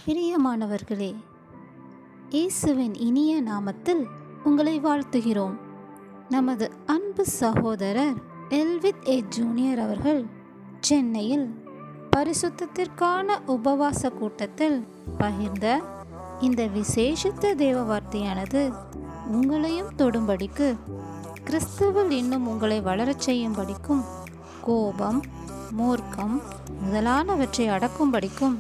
பிரியமானவர்களே, இயேசுவின் இனிய நாமத்தில் உங்களை வாழ்த்துகிறோம். நமது அன்பு சகோதரர் எல்வித் ஏ ஜூனியர் அவர்கள் சென்னையில் பரிசுத்தத்திற்கான உபவாச கூட்டத்தில் பகிர்ந்த இந்த விசேஷித்த தேவ வார்த்தையானது உங்களையும் தொடும்படிக்கு, கிறிஸ்துவில் இன்னும் உங்களை வளரச் செய்யும்படிக்கும், கோபம், மூர்க்கம் முதலானவற்றை அடக்கும்படிக்கும்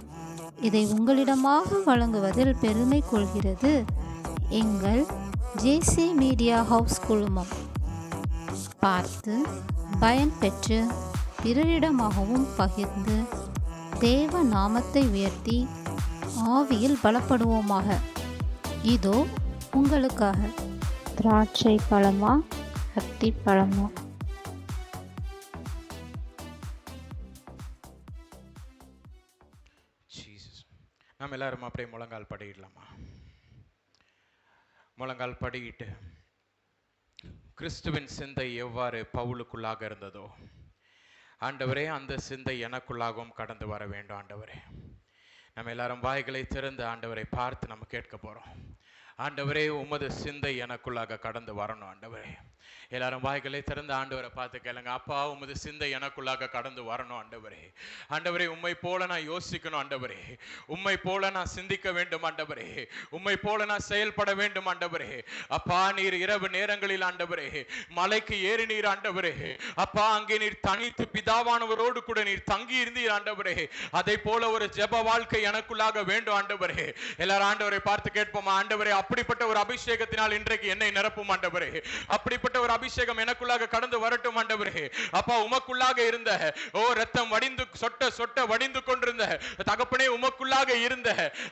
இதை உங்களிடமாக வழங்குவதில் பெருமை கொள்கிறது எங்கள் ஜேசி மீடியா ஹவுஸ் குழுமம். பார்த்து பயன்பெற்று பிறரிடமாகவும் பகிர்ந்து தேவ நாமத்தை உயர்த்தி ஆவியில் பலப்படுவோமாக. இதோ உங்களுக்காக. திராட்சை பழமா அத்தி பழமா? நம்ம எல்லாரும் அப்படியே முழங்கால் படியிடலாமா? முழங்கால் படியிட்டு கிறிஸ்துவின் சிந்தை எவ்வாறு பவுலுக்குள்ளாக இருந்ததோ, ஆண்டவரே அந்த சிந்தை எனக்குள்ளாகவும் கடந்து வர வேண்டும். ஆண்டவரே, நம்ம எல்லாரும் வாய்களை திறந்து ஆண்டவரை பார்த்து நம்ம கேட்க போறோம். ஆண்டவரே, உமது சிந்தை எனக்குள்ளாக கடந்து வரணும். ஆண்டவரே, எல்லாரும் வாய்களை திறந்து ஆண்டவரை பார்த்து கேளுங்க. அப்பா, உமது சிந்தை எனக்குள்ளாக கடந்து வரணும். ஆண்டவரே, ஆண்டவரே, உம்மை போல நான் யோசிக்கணும். ஆண்டவரே, உம்மை போல நான் சிந்திக்க வேண்டும். ஆண்டவரே, உம்மை போல நான் செயல்பட வேண்டும். ஆண்டவரே, அப்பா, நீர் இரவு நேரங்களில் ஆண்டவரே மலைக்கு ஏறி நீர் ஆண்டவரே, அப்பா, அங்கே நீர் தனித்து பிதாவானவரோடு கூட நீர் தங்கி இருந்தீர். ஆண்டவரே, அதை போல ஒரு ஜெப வாழ்க்கை எனக்குள்ளாக வேண்டும். ஆண்டவரே, எல்லாரும் ஆண்டவரை பார்த்து கேட்போமா? ஆண்டவரே, அப்படிப்பட்ட ஒரு அபிஷேகத்தினால் இன்றைக்கு என்னை நிரப்பும். ஆண்டவரே, அப்படிப்பட்ட ஒரு அபிஷேகம் எனக்குள்ளாக கடந்து வரட்டும். ஆண்டவரே, அப்பா, உமக்குள்ளாக இருந்த ரத்தம் வடிந்து சொட்ட சொட்ட வடிந்து கொண்டிருந்த தகப்பனே, உமக்குள்ளாக இருந்த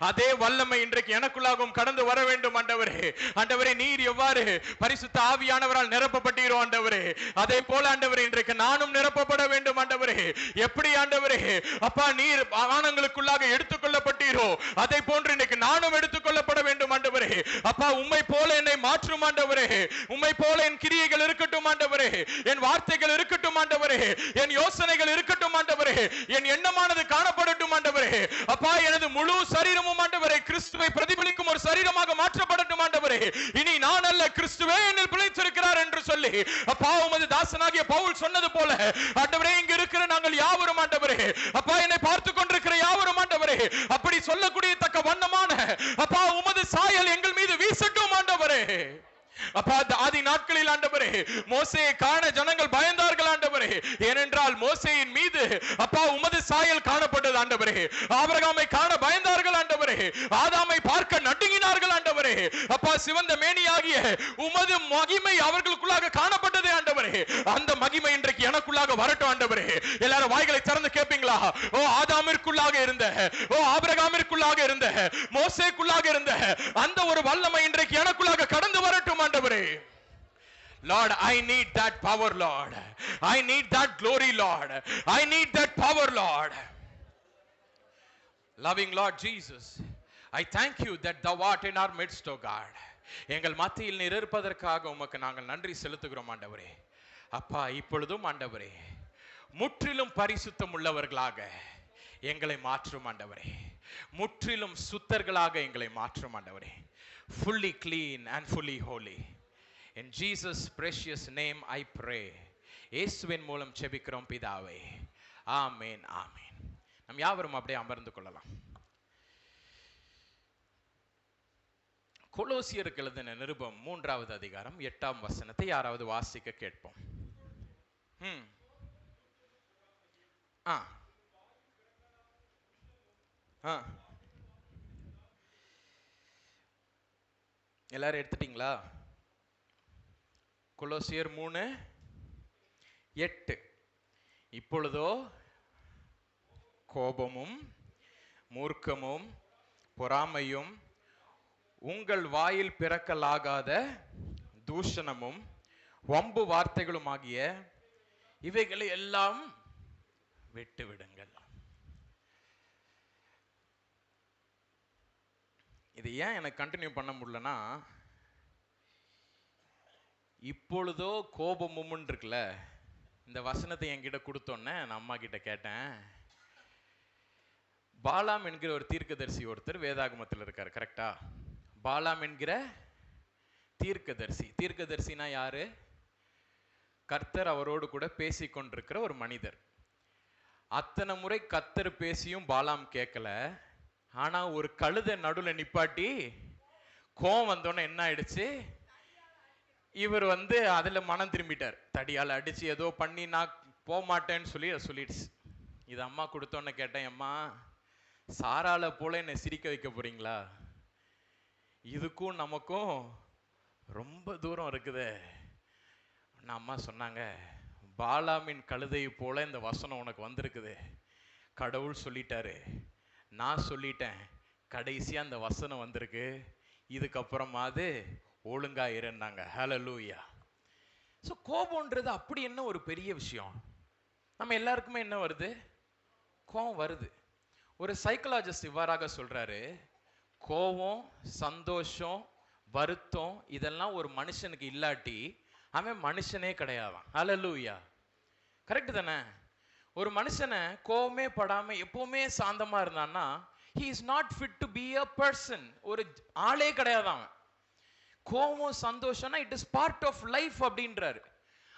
அதே வல்லமை இன்றைக்கு எனக்குள்ளாகவும் கடந்து வர வேண்டும். ஆண்டவரே, ஆண்டவரே, நீர் எவ்வாறு பரிசுத்த ஆவியானவரால் நிரப்பப்பட்டீரோ ஆண்டவரே, அதே போல ஆண்டவரே இன்றைக்கு நானும் நிரப்பப்பட வேண்டும். ஆண்டவரே, எப்படி ஆண்டவரே அப்பா நீர் வானங்களுக்குள்ளாக எடுத்துக்கொள்ளப்பட்டீரோ அதை போன்று இன்னைக்கு நானும் எடுத்துக்கொள்ளப்பட வேண்டும். ஆண்டவரே, அப்பா, உம்மை போல என்னை மாற்றும். ஆண்டவரே, உம்மை போல என் கிரியைகள் இருக்கட்டும். ஆண்டவரே, என் வார்த்தைகள் இருக்கட்டும். ஆண்டவரே, என் யோசனைகள் இருக்கட்டும். ஆண்டவரே, என் எண்ணமானது காணப்படட்டும். ஆண்டவரே, அப்பா, எனது முழு சரீரமும் ஆண்டவரே கிறிஸ்துவை பிரதிபலிக்கும் ஒரு சரீரமாக மாற்றப்படட்டும். ஆண்டவரே, இனி நான் அல்ல, கிறிஸ்துவே என்னில் பிழைத்திருக்கிறார் என்று சொல்லி அப்பா, உமது தாசனாகிய பவுல் சொன்னது போல ஆண்டவரே, இங்கு இருக்கிற நாங்கள் யாவரும் ஆண்டவரே, அப்பா, என்னை பார்த்து கொண்டிருக்கிற யாவரும் ஆண்டவரே, அப்படி சொல்லக்கூடிய தக்க வண்ணமான அப்பா உமது சாயல் எங்கள் மீது வீசட்டும். ஆண்டவரே, அப்பா, ஆதி நாட்களில் ஆண்டவரே மோசேயை காண ஜனங்கள் பயந்தார்கள். ஆண்டவரே, ஏனென்றால் மோசேயின் மீது அப்பா உமது சாயல் காணப்பட்டது. ஆண்டவரே, ஆபிரகாமை காண பயந்தார்கள். ஆண்டவரே, ஆதாமை பார்க்க நடுங்கினார்கள். ஆண்டவரே, அப்பா, சிவந்த மேனியாகிய உமது மகிமை அவர்களுக்குள்ளாக காணப்பட்டது. ஆண்டவரே, அந்த மகிமை இன்றைக்கு எனக்குள்ளாக வரட்டும். ஆண்டவரே, எல்லாரும் வாய்களை திறந்து கேட்பீங்களா? ஆதாமிற்குள்ளாக இருந்த, ஆபிரகாமிற்குள்ளாக இருந்த, மோசேக்குள்ளாக இருந்த அந்த ஒரு வல்லமை இன்றைக்கு எனக்குள்ளாக கடந்து வரட்டும். ஆண்டவரே, Lord, I need that power. Lord, I need that glory. Lord, I need that power. Lord, loving Lord Jesus, I thank you that thou art in our midst, O God. எங்கள் மத்தியில் நீர் இருப்பதற்காக உமக்கு நாங்கள் நன்றி செலுத்துகிறோம். ஆண்டவரே, அப்பா, இப்பொழுதும் ஆண்டவரே முற்றிலும் பரிசுத்தம் உள்ளவர்களாக எங்களை மாற்றும். ஆண்டவரே, முற்றிலும் சுத்தர்களாக எங்களை மாற்றும். ஆண்டவரே, fully clean and fully holy. In Jesus' precious name I pray. இயேசுவின் மூலம் செபிக்கிறோம் பிதாவே, ஆமென், ஆமென். நாம் யாவரும் அப்படியே அமர்ந்து கொள்ளலாம். கொலோசியருக்கு எழுதின நிருபம் 3வது அதிகாரம் 8ஆம் வசனத்தை யாராவது வாசிக்க கேட்போம். எல்லாரும் எடுத்துட்டீங்களா? கொலோசியர் 3:8. இப்பொழுதோ கோபமும் மூர்க்கமும் பொறாமையும் உங்கள் வாயில் பிறக்கலாகாத தூஷணமும் வம்பு வார்த்தைகளும் ஆகிய இவைகளை எல்லாம் விட்டு விடுங்கள். இது ஏன் எனக்கு கண்டினியூ பண்ண முடியலன்னா, இப்பொழுதோ கோபமும் இருக்குல்ல, இந்த வசனத்தை என்கிட்ட கொடுத்தோன்னே நான் அம்மா கிட்ட கேட்டேன், பாலாம் என்கிற ஒரு தீர்க்கதரிசி ஒருத்தர் வேதாகமத்தில் இருக்கார், கரெக்டா? பாலாம் என்கிற தீர்க்கதரிசி. தீர்க்கதரிசினா யாரு? கர்த்தர் அவரோடு கூட பேசிக்கொண்டிருக்கிற ஒரு மனிதர். அத்தனை முறை கர்த்தர் பேசியும் பாலாம் கேட்கல. ஆனா ஒரு கழுதை நடுவில் நிப்பாட்டி கோவம் வந்தோன்னு என்ன ஆயிடுச்சு, இவர் அதுல மனம் திரும்பிட்டார். தடியால் அடிச்சு ஏதோ பண்ணி நான் போக மாட்டேன்னு சொல்லி அதை சொல்லிடுச்சு. இது அம்மா கொடுத்தோன்னு கேட்டேன், அம்மா சாரால போல என்னை சிரிக்க வைக்க போறீங்களா? இதுக்கும் நமக்கும் ரொம்ப தூரம் இருக்குது. நான் அம்மா சொன்னாங்க, பாலாமின் கழுதை போல இந்த வசனம் உனக்கு வந்திருக்குது. கடவுள் சொல்லிட்டாரு, நான் சொல்லிட்டேன், கடைசியா அந்த வசனம் வந்திருக்கு, இதுக்கப்புறமாவது ஒழுங்கா இருந்தாங்க. ஹல்லேலூயா. ஸோ கோபம்ன்றது அப்படி என்ன ஒரு பெரிய விஷயம். நம்ம எல்லாருக்குமே என்ன வருது? கோபம் வருது. ஒரு சைக்காலஜிஸ்ட் இவ்வாறாக சொல்றாரு, கோபம், சந்தோஷம், வருத்தம் இதெல்லாம் ஒரு மனுஷனுக்கு இல்லாட்டி அவன் மனுஷனே கிடையாதான். ஹல்லேலூயா. கரெக்ட் தானே? ஒரு மனுஷனை கோபமே படாம எப்பவுமே சாந்தமா இருந்தான்னா he is not fit to be a person. ஒரு ஆளே கிடையாதான். கோபம் சந்தோஷம்னா it is part of life அப்படின்றாரு.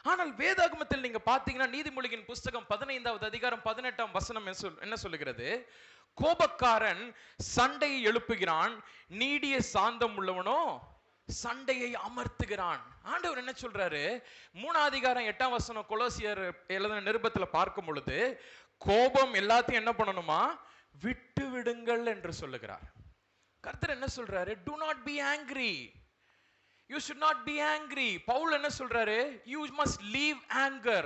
ஆனால் வேதாகமத்தில் நீங்க பாத்தீங்கன்னா நீதிமொழியின் புஸ்தகம் 15வது அதிகாரம் 18ஆம் வசனம் என்ன சொல்லுகிறது? கோபக்காரன் சண்டையை எழுப்புகிறான், நீடிய சாந்தம் உள்ளவனோ சண்டையை அமர்த்துகிறான். ஆண்டவர் என்ன சொல்றாரு? 3ஆம் அதிகாரம் 8ஆம் வசனம் கொலோசியர் எழுதின நிருபத்துல பார்க்கும் பொழுது கோபம் எல்லாத்தையும் என்ன பண்ணணுமா? விட்டு விடுங்கள் என்று சொல்லுகிறார். கர்த்தர் என்ன சொல்றாரு? do not be angry. You should not be angry. Pavul என்ன சொல்றாரு? You must leave anger.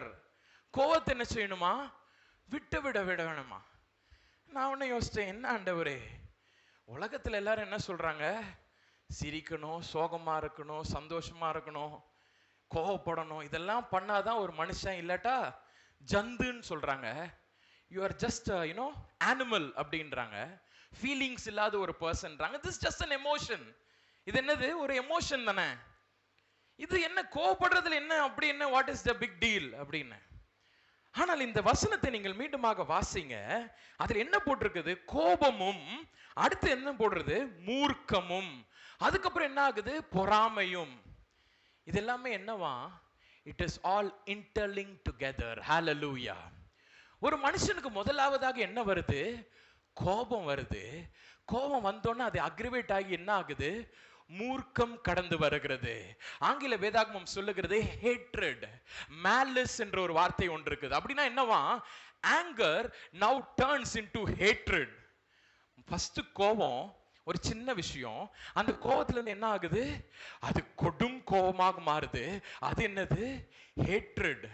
கோபத்தை என்ன செய்யணுமா? விட்டு விட வேணுமா? நான் உன்னை யோசிச்சேன், என்ன ஆண்டவரே, உலகத்துல எல்லாரும் என்ன சொல்றாங்க? சிரிக்கணும், சோகமா இருக்கணும், சந்தோஷமா இருக்கணும், கோபப்படணும், இதெல்லாம் பண்ணாதான் ஒரு மனுஷன், இல்லாட்டா ஜந்துன்னு சொல்றாங்க. You are just animal அப்படின்றாங்க. ஃபீலிங்ஸ் இல்லாத ஒரு பர்சன்றாங்க. this is just an emotion. இது என்னது? ஒரு எமோஷன் தானே. இது என்ன கோபப்படுறதுல என்ன அப்படி என்ன what is the big deal அப்படின்னு. ஆனால் இந்த வசனத்தை நீங்கள் மீண்டுமாக வாசிங்க. அதில் என்ன போட்டிருக்குது? கோபமும், அடுத்து என்ன போடுறது? மூர்க்கமும், அதுக்கப்புறம் என்ன ஆகுது? பொறாமையும். இது எல்லாமே என்னவா? It is all interlinked together. Hallelujah. ஒரு மனுஷனுக்கு முதலாவதாக என்ன வருது? கோபம் வருது. கோபம் வந்தோன்னா அது அக்ரிவேட் ஆகி என்ன ஆகுது? மூர்க்கம் கடந்து வருகிறது. ஆங்கில வேதாகமம் சொல்லுகிறது ஹேட்ரட், மேலிஸ் என்ற ஒரு வார்த்தை ஒன்று இருக்குது. அப்படின்னா என்னவா? Anger now turns into hatred. First கோபம் ஒரு சின்ன விஷயம், அந்த கோபத்துல இருந்து என்ன ஆகுது? அது கொடும் கோபமாக மாறுது. அது என்னது? ஹேட்ரட்.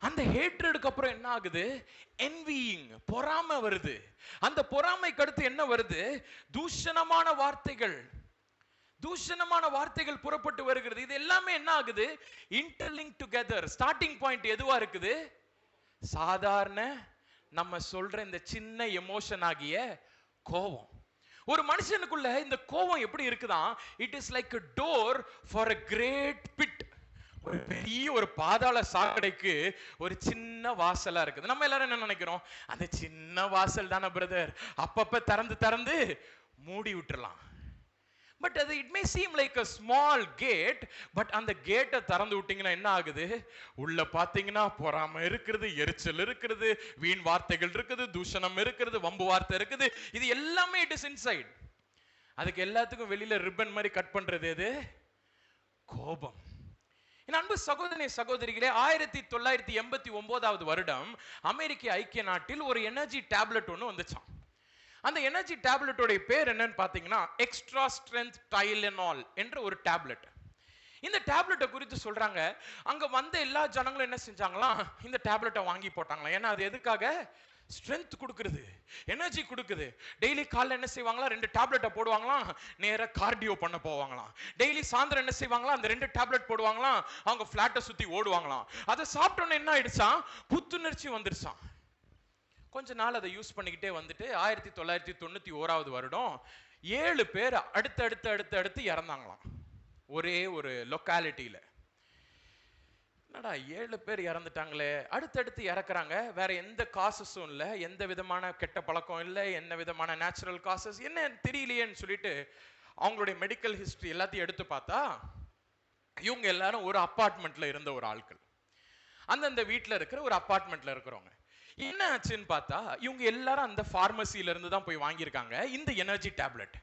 அந்த ஹேட்ரடுக்கு அப்புறம் என்ன ஆகுது? என்வியிங், பொறாமை வருது. அந்த பொறாமைக்கு அடுத்து என்ன வருது? தூஷணமான வார்த்தைகள், தூஷணமான வார்த்தைகள் புறப்பட்டு வருகிறது. இது எல்லாமே என்ன ஆகுது? Interlink together. ஸ்டார்டிங் பாயிண்ட் எதுவா இருக்குது? சாதாரண நம்ம சொல்ற இந்த சின்ன எமோஷன் ஆகிய கோபம். ஒரு மனுஷனுக்குள்ள இந்த கோபம் எப்படி இருக்குதான்? It is like a door for a great pit. ஒரு பெரிய ஒரு பாதாள சாக்கடைக்கு ஒரு சின்ன வாசலா இருக்குது. நம்ம எல்லாரும் என்ன நினைக்கிறோம்? அந்த சின்ன வாசல் தானே பிரதர், அப்பப்ப திறந்து திறந்து மூடி விட்டுறலாம். பட் அது it may seem like a small gate, but அந்த கேட்டை திறந்து விட்டீங்கன்னா என்ன ஆகுது? உள்ள பாத்தீங்கன்னா பொறாமை இருக்கிறது, எரிச்சல் இருக்கிறது, வீண் வார்த்தைகள் இருக்குது, தூஷணம் இருக்கிறது, வம்பு வார்த்தை இருக்குது. இது எல்லாமே இட் இஸ் இன்சைட். அதுக்கு எல்லாத்துக்கும் வெளியில ரிப்பன் மாதிரி கட் பண்றது எது? கோபம். என் அன்பு சகோதரி சகோதரிகளே, 1989வது வருடம் அமெரிக்க ஐக்கிய நாட்டில் ஒரு எனர்ஜி டேப்லெட் ஒன்று வந்துச்சான். அந்த எனர்ஜி டேப்லெட்டோட பேர் என்னன்னு பாத்தீங்கன்னா எக்ஸ்ட்ரா ஸ்ட்ரென்த் டைலனால் என்ற ஒரு டேப்லெட். இந்த டேப்லெட்டை குறித்து சொல்றாங்க, அங்க வந்த எல்லா ஜனங்களும் என்ன செஞ்சாங்களாம்? இந்த டேப்லெட்டை வாங்கி போட்டாங்களாம். ஏன்னா அது எதுக்காக? ஸ்ட்ரென்த் கொடுக்குறது, எனர்ஜி கொடுக்குது. டெய்லி காலைல என்ன செய்வாங்களா? 2 டேப்லெட்டை போடுவாங்களாம், நேரா கார்டியோ பண்ண போவாங்களாம். டெய்லி சாயந்தரம் என்ன செய்வாங்களா? அந்த 2 டேப்லெட் போடுவாங்களாம், அவங்க பிளாட்டை சுத்தி ஓடுவாங்களாம். அதை சாப்பிட்டோன்னு என்ன ஆயிடுச்சான்? புத்துணர்ச்சி வந்துருச்சான். கொஞ்ச நாள் அதை யூஸ் பண்ணிக்கிட்டே வந்துட்டு 1991வது வருடம் 7 பேர் அடுத்து இறந்தாங்களாம் ஒரே ஒரு லொக்காலிட்டியில. என்னடா 7 பேர் இறந்துட்டாங்களே, அடுத்தடுத்து இறக்குறாங்க, வேற எந்த காசஸும் இல்லை, எந்த விதமான கெட்ட பழக்கம் இல்லை, என்ன விதமான நேச்சுரல் காசஸ் என்ன தெரியலையேன்னு சொல்லிட்டு அவங்களுடைய மெடிக்கல் ஹிஸ்டரி எல்லாத்தையும் எடுத்து பார்த்தா இவங்க எல்லாரும் ஒரு அப்பார்ட்மெண்ட்ல இருந்த ஒரு ஆட்கள், அந்தந்த வீட்டில் இருக்கிற ஒரு அப்பார்ட்மெண்ட்ல இருக்கிறவங்க. என்ன ஆச்சுன்னு பார்த்தா இவங்க எல்லாரும் அந்த பார்மசியில இருந்து தான் போய் வாங்கியிருக்காங்க இந்த எனர்ஜி டேப்லெட்.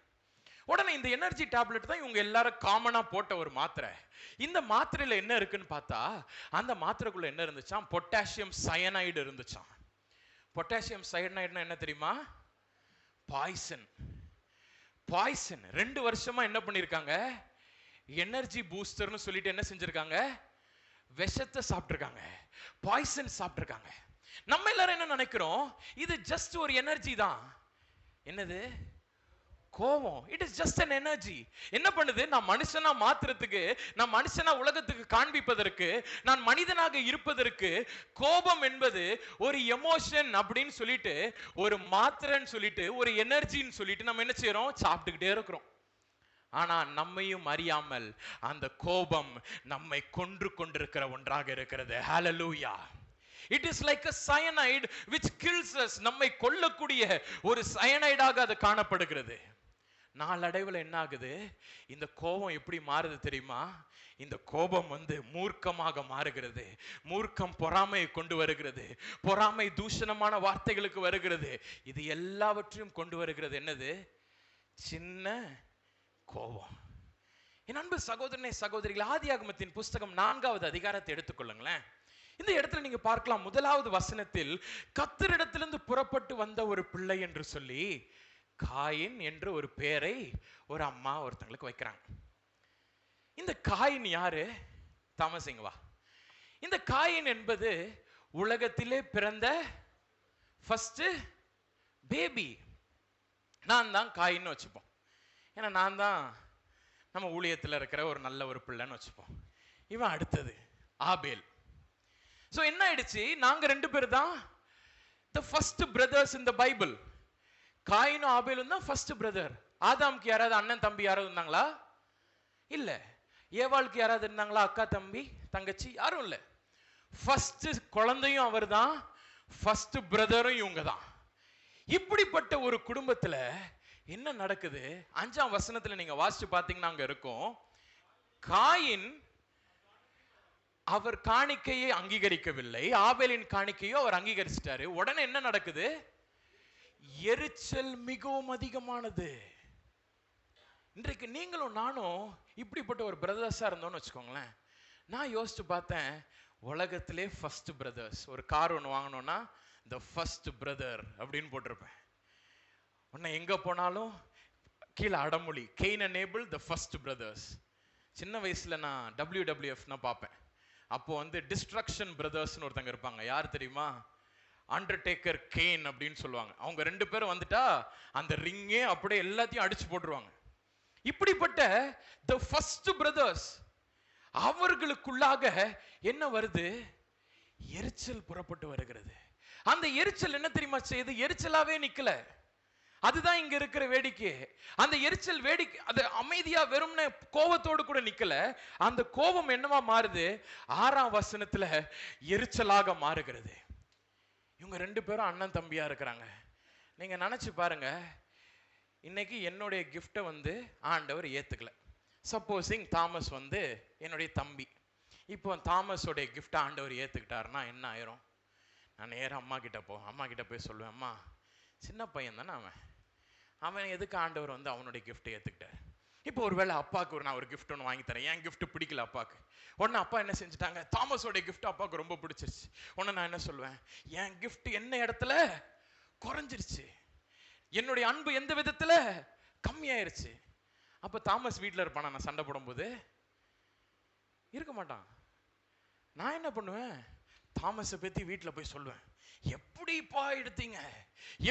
உடனே இந்த எனர்ஜி டேப்லெட் தான் இவங்க எல்லாரும் காமனா போட்ட ஒரு மாத்திரை. இந்த மாத்திரையில என்ன இருக்குன்னு பார்த்தா அந்த மாத்திரைக்குள்ள என்ன இருந்துச்சாம், பொட்டாசியம் சயனைடு இருந்துச்சாம். பொட்டாசியம் சயனைடுனா என்ன தெரியுமா? பாய்சன். பாய்சன். 2 வருஷமா என்ன பண்ணிருக்காங்க, எனர்ஜி பூஸ்டர்னு சொல்லிட்டு என்ன செஞ்சிருக்காங்க, விஷத்தை சாப்பிட்டிருக்காங்க, பாய்சன் சாப்பிட்டிருக்காங்க. நம்ம எல்லாரும் என்ன நினைக்கிறோம், இது ஜஸ்ட் ஒரு எனர்ஜி தான். என்னது? கோபம். It is just an energy. என்ன பண்ணுது, நான் மனுஷனா மாத்திரத்துக்கு, நான் மனுஷனா உலகத்துக்கு காண்பிப்பதற்கு, நான் மனிதனாக இருப்பதற்கு கோபம் என்பது ஒரு எமோஷன் அப்படின்னு சொல்லிட்டு, ஒரு மாத்திரைன்னு சொல்லிட்டு, ஒரு எனர்ஜின்னு சொல்லிட்டு நம்ம என்ன செய்யறோம், சாப்பிட்டுக்கிட்டே இருக்கிறோம். ஆனா நம்மையும் அறியாமல் அந்த கோபம் நம்மை கொன்று கொண்டிருக்கிற ஒன்றாக இருக்கிறது. ஹalleluya. It is like a cyanide which kills us. நம்மை கொல்லக்கூடிய ஒரு சயனைடாக அது காணப்படுகிறது. நாளடைவில் என்ன ஆகுது, இந்த கோபம் எப்படி மாறுது தெரியுமா? இந்த கோபம் மூர்க்கமாக மாறுகிறது. மூர்க்கம் பொறாமையை கொண்டு வருகிறது. பொறாமை தூஷணமான வார்த்தைகளுக்கு வருகிறது. இது எல்லாவற்றையும் கொண்டு வருகிறது என்னது? சின்ன கோபம். என் அன்பு சகோதரனே சகோதரிகள், ஆதியாகமத்தின் புஸ்தகம் 4வது அதிகாரத்தை எடுத்துக்கொள்ளுங்களேன். இந்த இடத்துல நீங்க பார்க்கலாம், 1வது வசனத்தில் கர்த்தரிடத்திலிருந்து புறப்பட்டு வந்த ஒரு பிள்ளை என்று சொல்லி காயின் என்ற ஒரு பெயரை ஒரு அம்மா ஒருத்தங்களுக்கு வைக்கிறாங்க. இந்த காயின் யாரு? தாமசிங்க வா. இந்த காயின் என்பது உலகத்திலே பிறந்த ஃபர்ஸ்ட் பேபி. நான் தான் காயின்னு வச்சுப்போம். ஏன்னா நான் தான் நம்ம ஊழியத்தில் இருக்கிற ஒரு நல்ல ஒரு பிள்ளைன்னு வச்சுப்போம். இவன் அடுத்தது ஆபேல். ஸோ என்ன ஆயிடுச்சு, நாங்க 2 பேர் தான் the first brothers in the Bible. காயினும் ஆபேலும் தான் ஃபர்ஸ்ட் பிரதர். ஆதாம்க்கு யாராவது அண்ணன் தம்பி யாராவது இருந்தாங்களா? இல்ல. ஏவாளுக்கு யாராவது இருந்தாங்களா? அக்கா தம்பி தங்கச்சி? யாரும் இல்ல. ஃபர்ஸ்ட் குழந்தையும் அவர் தான், ஃபர்ஸ்ட் பிரதரும் இவங்க தான். இப்படிப்பட்ட ஒரு குடும்பத்துல என்ன நடக்குது? 5ஆம் வசனத்துல நீங்க வாசிச்சு பார்த்தீங்கன்னா அங்க இருக்கும், காயின் அவர் காணிக்கையை அங்கீகரிக்கவில்லை, ஆபேலின் காணிக்கையோ அவர் அங்கீகரிச்சிட்டாரு. உடனே என்ன நடக்குது? எரிச்சல் மிகவும் அதிகமானது. இன்றைக்கு நீங்களும் நானும் இப்படிப்பட்ட ஒரு பிரதர்ஸா இருந்தோம்னு வச்சுக்கோங்களேன். நான் யோசிச்சு பார்த்தேன், உலகத்திலே ஃபர்ஸ்ட் பிரதர்ஸ். ஒரு கார் ஒன்று வாங்கணும்னா த ஃபர்ஸ்ட் பிரதர் அப்படின்னு போட்டிருப்பேன். உன்னை எங்க போனாலும் கீழே அடமொழி, Cain and Abel the first brothers. சின்ன வயசுல நான் WWF பார்ப்பேன். அப்போ டிஸ்ட்ரக்ஷன் பிரதர்ஸ்னு ஒருத்தங்க இருப்பாங்க. யார் தெரியுமா? அண்டர்டேக்கர், கெயின் அப்படின்னு சொல்லுவாங்க. அவங்க 2 பேரும் வந்துட்டா அந்த ரிங்கே அப்படியே எல்லாத்தையும் அடிச்சு போட்டுருவாங்க. இப்படிப்பட்ட தி ஃபர்ஸ்ட் பிரதர்ஸ், அவர்களுக்குள்ளாக என்ன வருது? எரிச்சல் புறப்பட்டு வருகிறது. அந்த எரிச்சல் என்ன தெரியுமா செய்யுது? எரிச்சலாவே நிக்கல. அதுதான் இங்க இருக்கிற வேடிக்கை. அந்த எரிச்சல் வேடிக்கை அது அமைதியா வெறும்னே கோபத்தோடு கூட நிக்கல. அந்த கோபம் என்னவா மாறுது? 6ஆம் வசனத்துல எரிச்சலாக மாறுகிறது. இவங்க 2 பேரும் அண்ணன் தம்பியா இருக்கிறாங்க. நீங்க நினைச்சு பாருங்க, இன்னைக்கு என்னுடைய கிஃப்டை ஆண்டவர் ஏத்துக்கல. சப்போஸிங் தாமஸ் என்னுடைய தம்பி. இப்போ தாமஸோடைய கிஃப்டை ஆண்டவர் ஏத்துக்கிட்டாருன்னா என்ன ஆயிரும்? நான் நேரம் அம்மா கிட்ட போய் சொல்லுவேன், அம்மா சின்ன பையன் தானே அவன் எதுக்கு ஆண்டவர் அவனுடைய கிஃப்டை ஏத்துக்கிட்டார்? இப்போ ஒருவேளை அப்பாவுக்கு நான் ஒரு கிஃப்ட் ஒன்று வாங்கி தரேன், என் கிஃப்ட் பிடிக்கல அப்பாவுக்கு. உடனே அப்பா என்ன செஞ்சுட்டாங்க, தாமஸோடைய கிஃப்ட் அப்பாவுக்கு ரொம்ப பிடிச்சிருச்சு. உடனே நான் என்ன சொல்லுவேன், என் கிஃப்ட் என்ன இடத்துல குறைஞ்சிருச்சு, என்னுடைய அன்பு எந்த விதத்துல கம்மியாயிருச்சு. அப்ப தாமஸ் வீட்டில் இருப்பானா? நான் சண்டை போடும்போது இருக்க மாட்டான். நான் என்ன பண்ணுவேன், தாமஸை பத்தி வீட்டில் போய் சொல்லுவேன், எப்படிப்பா எடுத்தீங்க,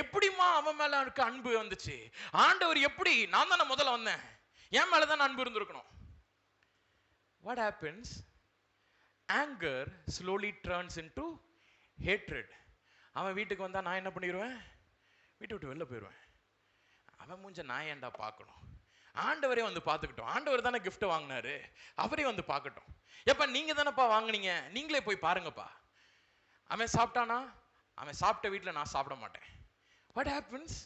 எப்படிமா அவன் மேல இருக்க அன்பு வந்துச்சு, ஆண்டவர் எப்படி, நான் தானே முதல்ல வந்தேன், என் மேலதான் அன்பு இருந்திருக்கணும். What happens? Anger slowly turns into hatred. அவன் வீட்டுக்கு வந்தா நான் என்ன பண்ணிடுவேன், வீட்டை விட்டு வெளில போயிடுவேன். அவன் மூஞ்ச நான் ஏன்டா பார்க்கணும், ஆண்டவரே வந்து பார்த்துக்கிட்டோம். ஆண்டவர் தானே gift வாங்கினாரு, அவரே வந்து பார்க்கட்டும். எப்ப நீங்க தானப்பா வாங்குனீங்க, நீங்களே போய் பாருங்கப்பா. அவன் சாப்பிட்டானா, அவன் சாப்பிட்ட வீட்டில் நான் சாப்பிட மாட்டேன். What happens?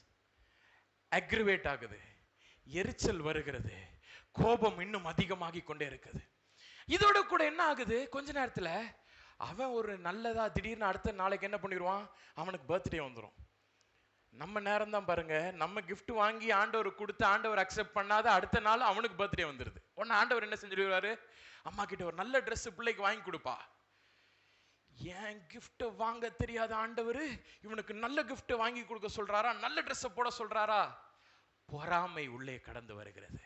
அக்ரிவேட் ஆகுது, எரிச்சல் வருகிறது, கோபம் இன்னும் அதிகமாகி கொண்டே இருக்குது. இதோட கூட என்ன ஆகுது, கொஞ்ச நேரத்துல அவன் ஒரு நல்லதா திடீர்னு அடுத்த நாளைக்கு என்ன பண்ணிடுவான், அவனுக்கு பர்த்டே வந்துடும். நம்ம நேரம் தான் பாருங்க, நம்ம gift வாங்கி ஆண்டவர் கொடுத்து ஆண்டவர் அக்செப்ட் பண்ணாத அடுத்த நாள் அவனுக்கு பர்த்டே வந்துருது. உடனே ஆண்டவர் என்ன செஞ்சிருவாரு, அம்மா கிட்ட ஒரு நல்ல ட்ரெஸ் பிள்ளைக்கு வாங்கி கொடுப்பா. என் கிஃப்ட் வாங்க தெரியாத ஆண்டவர் இவனுக்கு நல்ல gift வாங்கி கொடுக்க சொல்றாரா, நல்ல ட்ரெஸ் போட சொல்றாரா? பொறாமை உள்ளே கடந்து வருகிறது.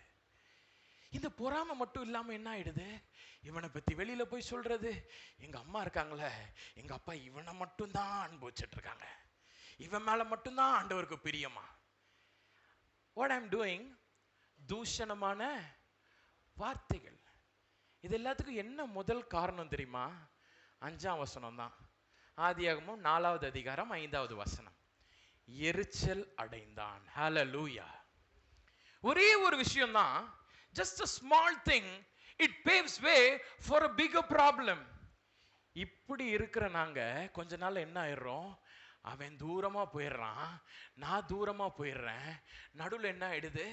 இந்த பொறாமை மட்டும் இல்லாம என்ன ஆயிடுது, இவனை பத்தி வெளியில போய் சொல்றது. எங்க அம்மா இருக்காங்களே, எங்க அப்பா இவனை மட்டும் தான் அனுபவிச்சுட்டு இருக்காங்க, இவன் மேல மட்டும்தான் ஆண்டவருக்கு பிரியமா. வாட் ஐ அம் டூயிங், தூஷணமான வார்த்தைகள். இது எல்லாத்துக்கும் என்ன முதல் காரணம் தெரியுமா? 5ஆம் வசனம் தான். ஆதியாகமம் 4வது அதிகாரம் 5வது வசனம். எரிச்சல் அடைந்தான். ஹல்லேலூயா. ஒரே ஒரு விஷயம் தான், just a small thing, it paves way for a bigger problem. இப்படி இருக்கிற நாங்க கொஞ்ச நாள் என்ன ஆயிடுறோம், அவன் தூரமா போயிடுறான், நான் தூரமா போயிடுறேன், நடுவில் என்ன ஆயிடுது,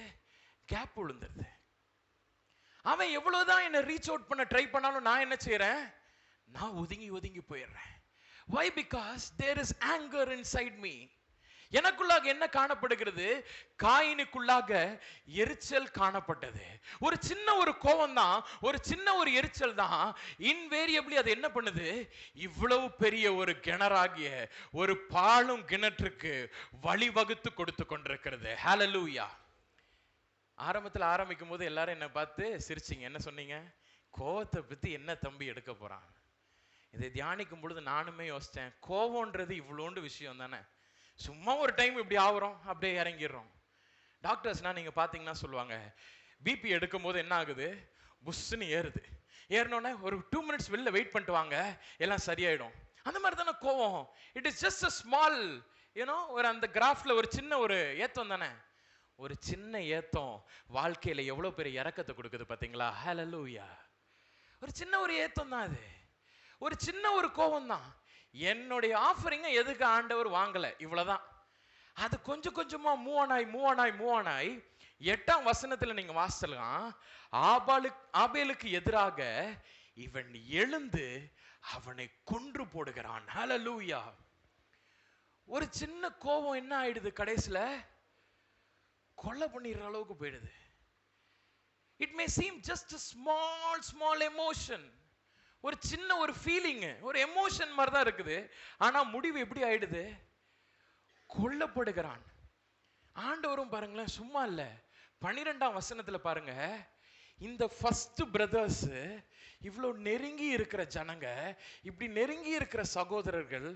கேப் விழுந்துருது. அவன் எவ்வளவுதான் என்ன ரீச் அவுட் பண்ண ட்ரை பண்ணாலும் நான் என்ன செய்யறேன், நான் ஒதுங்கி ஒதுங்கி போயிடுறேன். Why? Because there is anger inside me. எனக்குள்ளாக என்ன காணப்படுகிறது, காயினுக்குள்ளாக எரிச்சல் காணப்பட்டது. ஒரு சின்ன ஒரு கோபம் தான், ஒரு சின்ன ஒரு எரிச்சல் தான் இன்வேரியபிளி அது என்ன பண்ணுது, இவ்வளவு பெரிய ஒரு கிணறாகிய ஒரு பாழும் கிணற்றுக்கு வழிவகுத்து கொடுத்து கொண்டிருக்கிறது. ஹல்லேலூயா. ஆரம்பத்தில் ஆரம்பிக்கும் போது எல்லாரும் என்ன பார்த்து சிரிச்சிங்க. என்ன சொன்னீங்க, கோவத்தை பத்தி என்ன தம்பி எடுக்க போறான். இதை தியானிக்கும் பொழுது நானுமே யோசித்தேன், கோவம்ன்றது இவ்வளோண்டு விஷயம் தானே, சும்மா ஒரு டைம் இப்படி ஆகுறோம், அப்படியே இறங்கிடுறோம். டாக்டர்ஸ்னா நீங்க பார்த்தீங்கன்னா சொல்லுவாங்க, பிபி எடுக்கும் போது என்ன ஆகுது, புஷ்ன்னு ஏறுது, ஏறினோடனே ஒரு 2 minutes வெளில வெயிட் பண்ணிட்டு வாங்க, எல்லாம் சரியாயிடும். அந்த மாதிரி தானே கோவம். It is just a small ஒரு அந்த கிராஃப்ல ஒரு சின்ன ஒரு ஏத்தம் தானே. ஒரு சின்ன ஏத்தம் வாழ்க்கையில எவ்வளவு பெரிய இறக்கத்தை கொடுக்குது பாத்தீங்களா. ஹல்லேலூயா. ஒரு சின்ன ஒரு ஏத்தம் தான் அது, ஒரு சின்ன ஒரு கோபம் தான். என்னுடைய ஆஃபரிங்க எதுக்கு ஆண்டவர் வாங்கல, இவ்வளவுதான். அது கொஞ்சம் கொஞ்சமா மூவ் ஆனாய் 8ஆம் வசனத்துல நீங்க வாசிக்கலாம், ஆபேலுக்கு எதிராக இவன் எழுந்து அவனை கொன்று போடுகிறான். ஹல்லேலூயா. ஒரு சின்ன கோபம் என்ன ஆயிடுது, கடைசில கொலை பண்ணிடுற அளவுக்கு போயிடுது. It may seem just small emotion, ஒரு சின்ன ஒரு ஃபீலிங், ஒரு எமோஷன் மாதிரி தான் இருக்குது. ஆனா முடிவு எப்படி ஆயிடுது, கொல்லப்படுகிறான். ஆண்டவரும் பாருங்களேன் சும்மா இல்ல. 12ஆம் வசனத்துல பாருங்க, இந்த ஃபர்ஸ்ட் பிரதர்ஸ், இவ்வளோ நெருங்கி இருக்கிற ஜனங்க, இப்படி நெருங்கி இருக்கிற சகோதரர்கள்,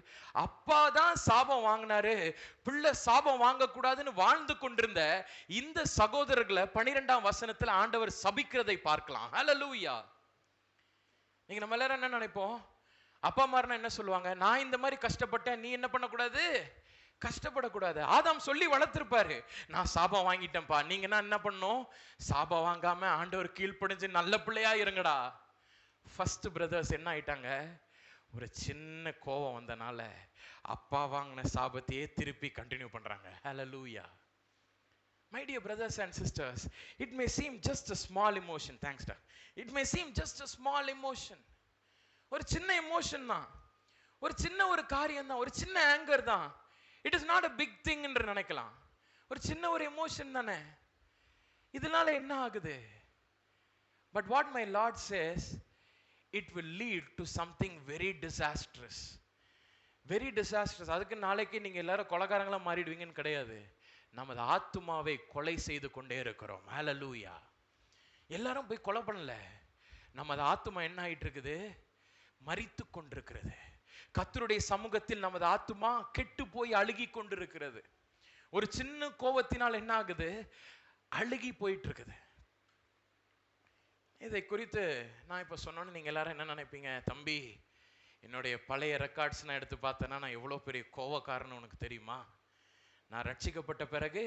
அப்பா தான் சாபம் வாங்கினாரு, பிள்ளை சாபம் வாங்கக்கூடாதுன்னு வாழ்ந்து கொண்டிருந்த இந்த சகோதரர்களை 12ஆம் வசனத்துல ஆண்டவர் சபிக்கிறதை பார்க்கலாம். ஹல்லேலூயா. நீங்க நம்ம எல்லாரும் என்ன நினைப்போம், அப்பா அம்மார்னா என்ன சொல்லுவாங்க, நான் இந்த மாதிரி கஷ்டப்பட்டேன், நீ என்ன பண்ணக்கூடாது, கஷ்டப்படக்கூடாது. ஆதாம் சொல்லி வளர்த்திருப்பாரு, நான் சாபம் வாங்கிட்டேன்ப்பா, நீங்க என்ன பண்ணணும், சாபம் வாங்காம ஆண்டவர் கீழ்ப்படிஞ்சு நல்ல பிள்ளையா இருங்கடா. ஃபர்ஸ்ட் பிரதர்ஸ் என்ன ஆயிட்டாங்க, ஒரு சின்ன கோபம் வந்தனால அப்பா வாங்கின சாபத்தையே திருப்பி கண்டினியூ பண்றாங்க. ஹல்லேலூயா. My dear brothers and sisters, it may seem just a small emotion. Thanks sir. It may seem just a small emotion. ஒரு சின்ன எமோஷன் தான், ஒரு சின்ன ஒரு காரியம் தான், ஒரு சின்ன ஆங்கர் தான். It is not a big thing என்று நினைக்கலாம். ஒரு சின்ன ஒரு எமோஷன் தானே, இதனால என்ன ஆகுது. But what my Lord says, it will lead to something very disastrous. Very disastrous. அதுக்கு நாளைக்கு நீங்க எல்லாரும் கொலைகாரங்களா மாறிடுவீங்கன்னு கிடையாது. நமது ஆத்துமாவை கொலை செய்து கொண்டே இருக்கிறோம். ஹல்லேலூயா. எல்லாரும் போய் கொலை பண்ணல, நமது ஆத்துமா என்ன ஆயிட்டு இருக்குது, மரித்து கொண்டிருக்கிறது. கர்த்தருடைய சமூகத்தில் நமது ஆத்துமா கெட்டு போய் அழுகி கொண்டிருக்கிறது. ஒரு சின்ன கோபத்தினால் என்ன ஆகுது, அழுகி போயிட்டு இருக்குது. இதை குறித்து நான் இப்ப சொன்னோன்னு நீங்க எல்லாரும் என்ன நினைப்பீங்க, தம்பி என்னுடைய பழைய ரெக்கார்ட்ஸ் நான் எடுத்து பார்த்தேன்னா நான் எவ்வளோ பெரிய கோவக்காரன்னு உனக்கு தெரியுமா. நான் ரட்சிக்கப்பட்ட பிறகு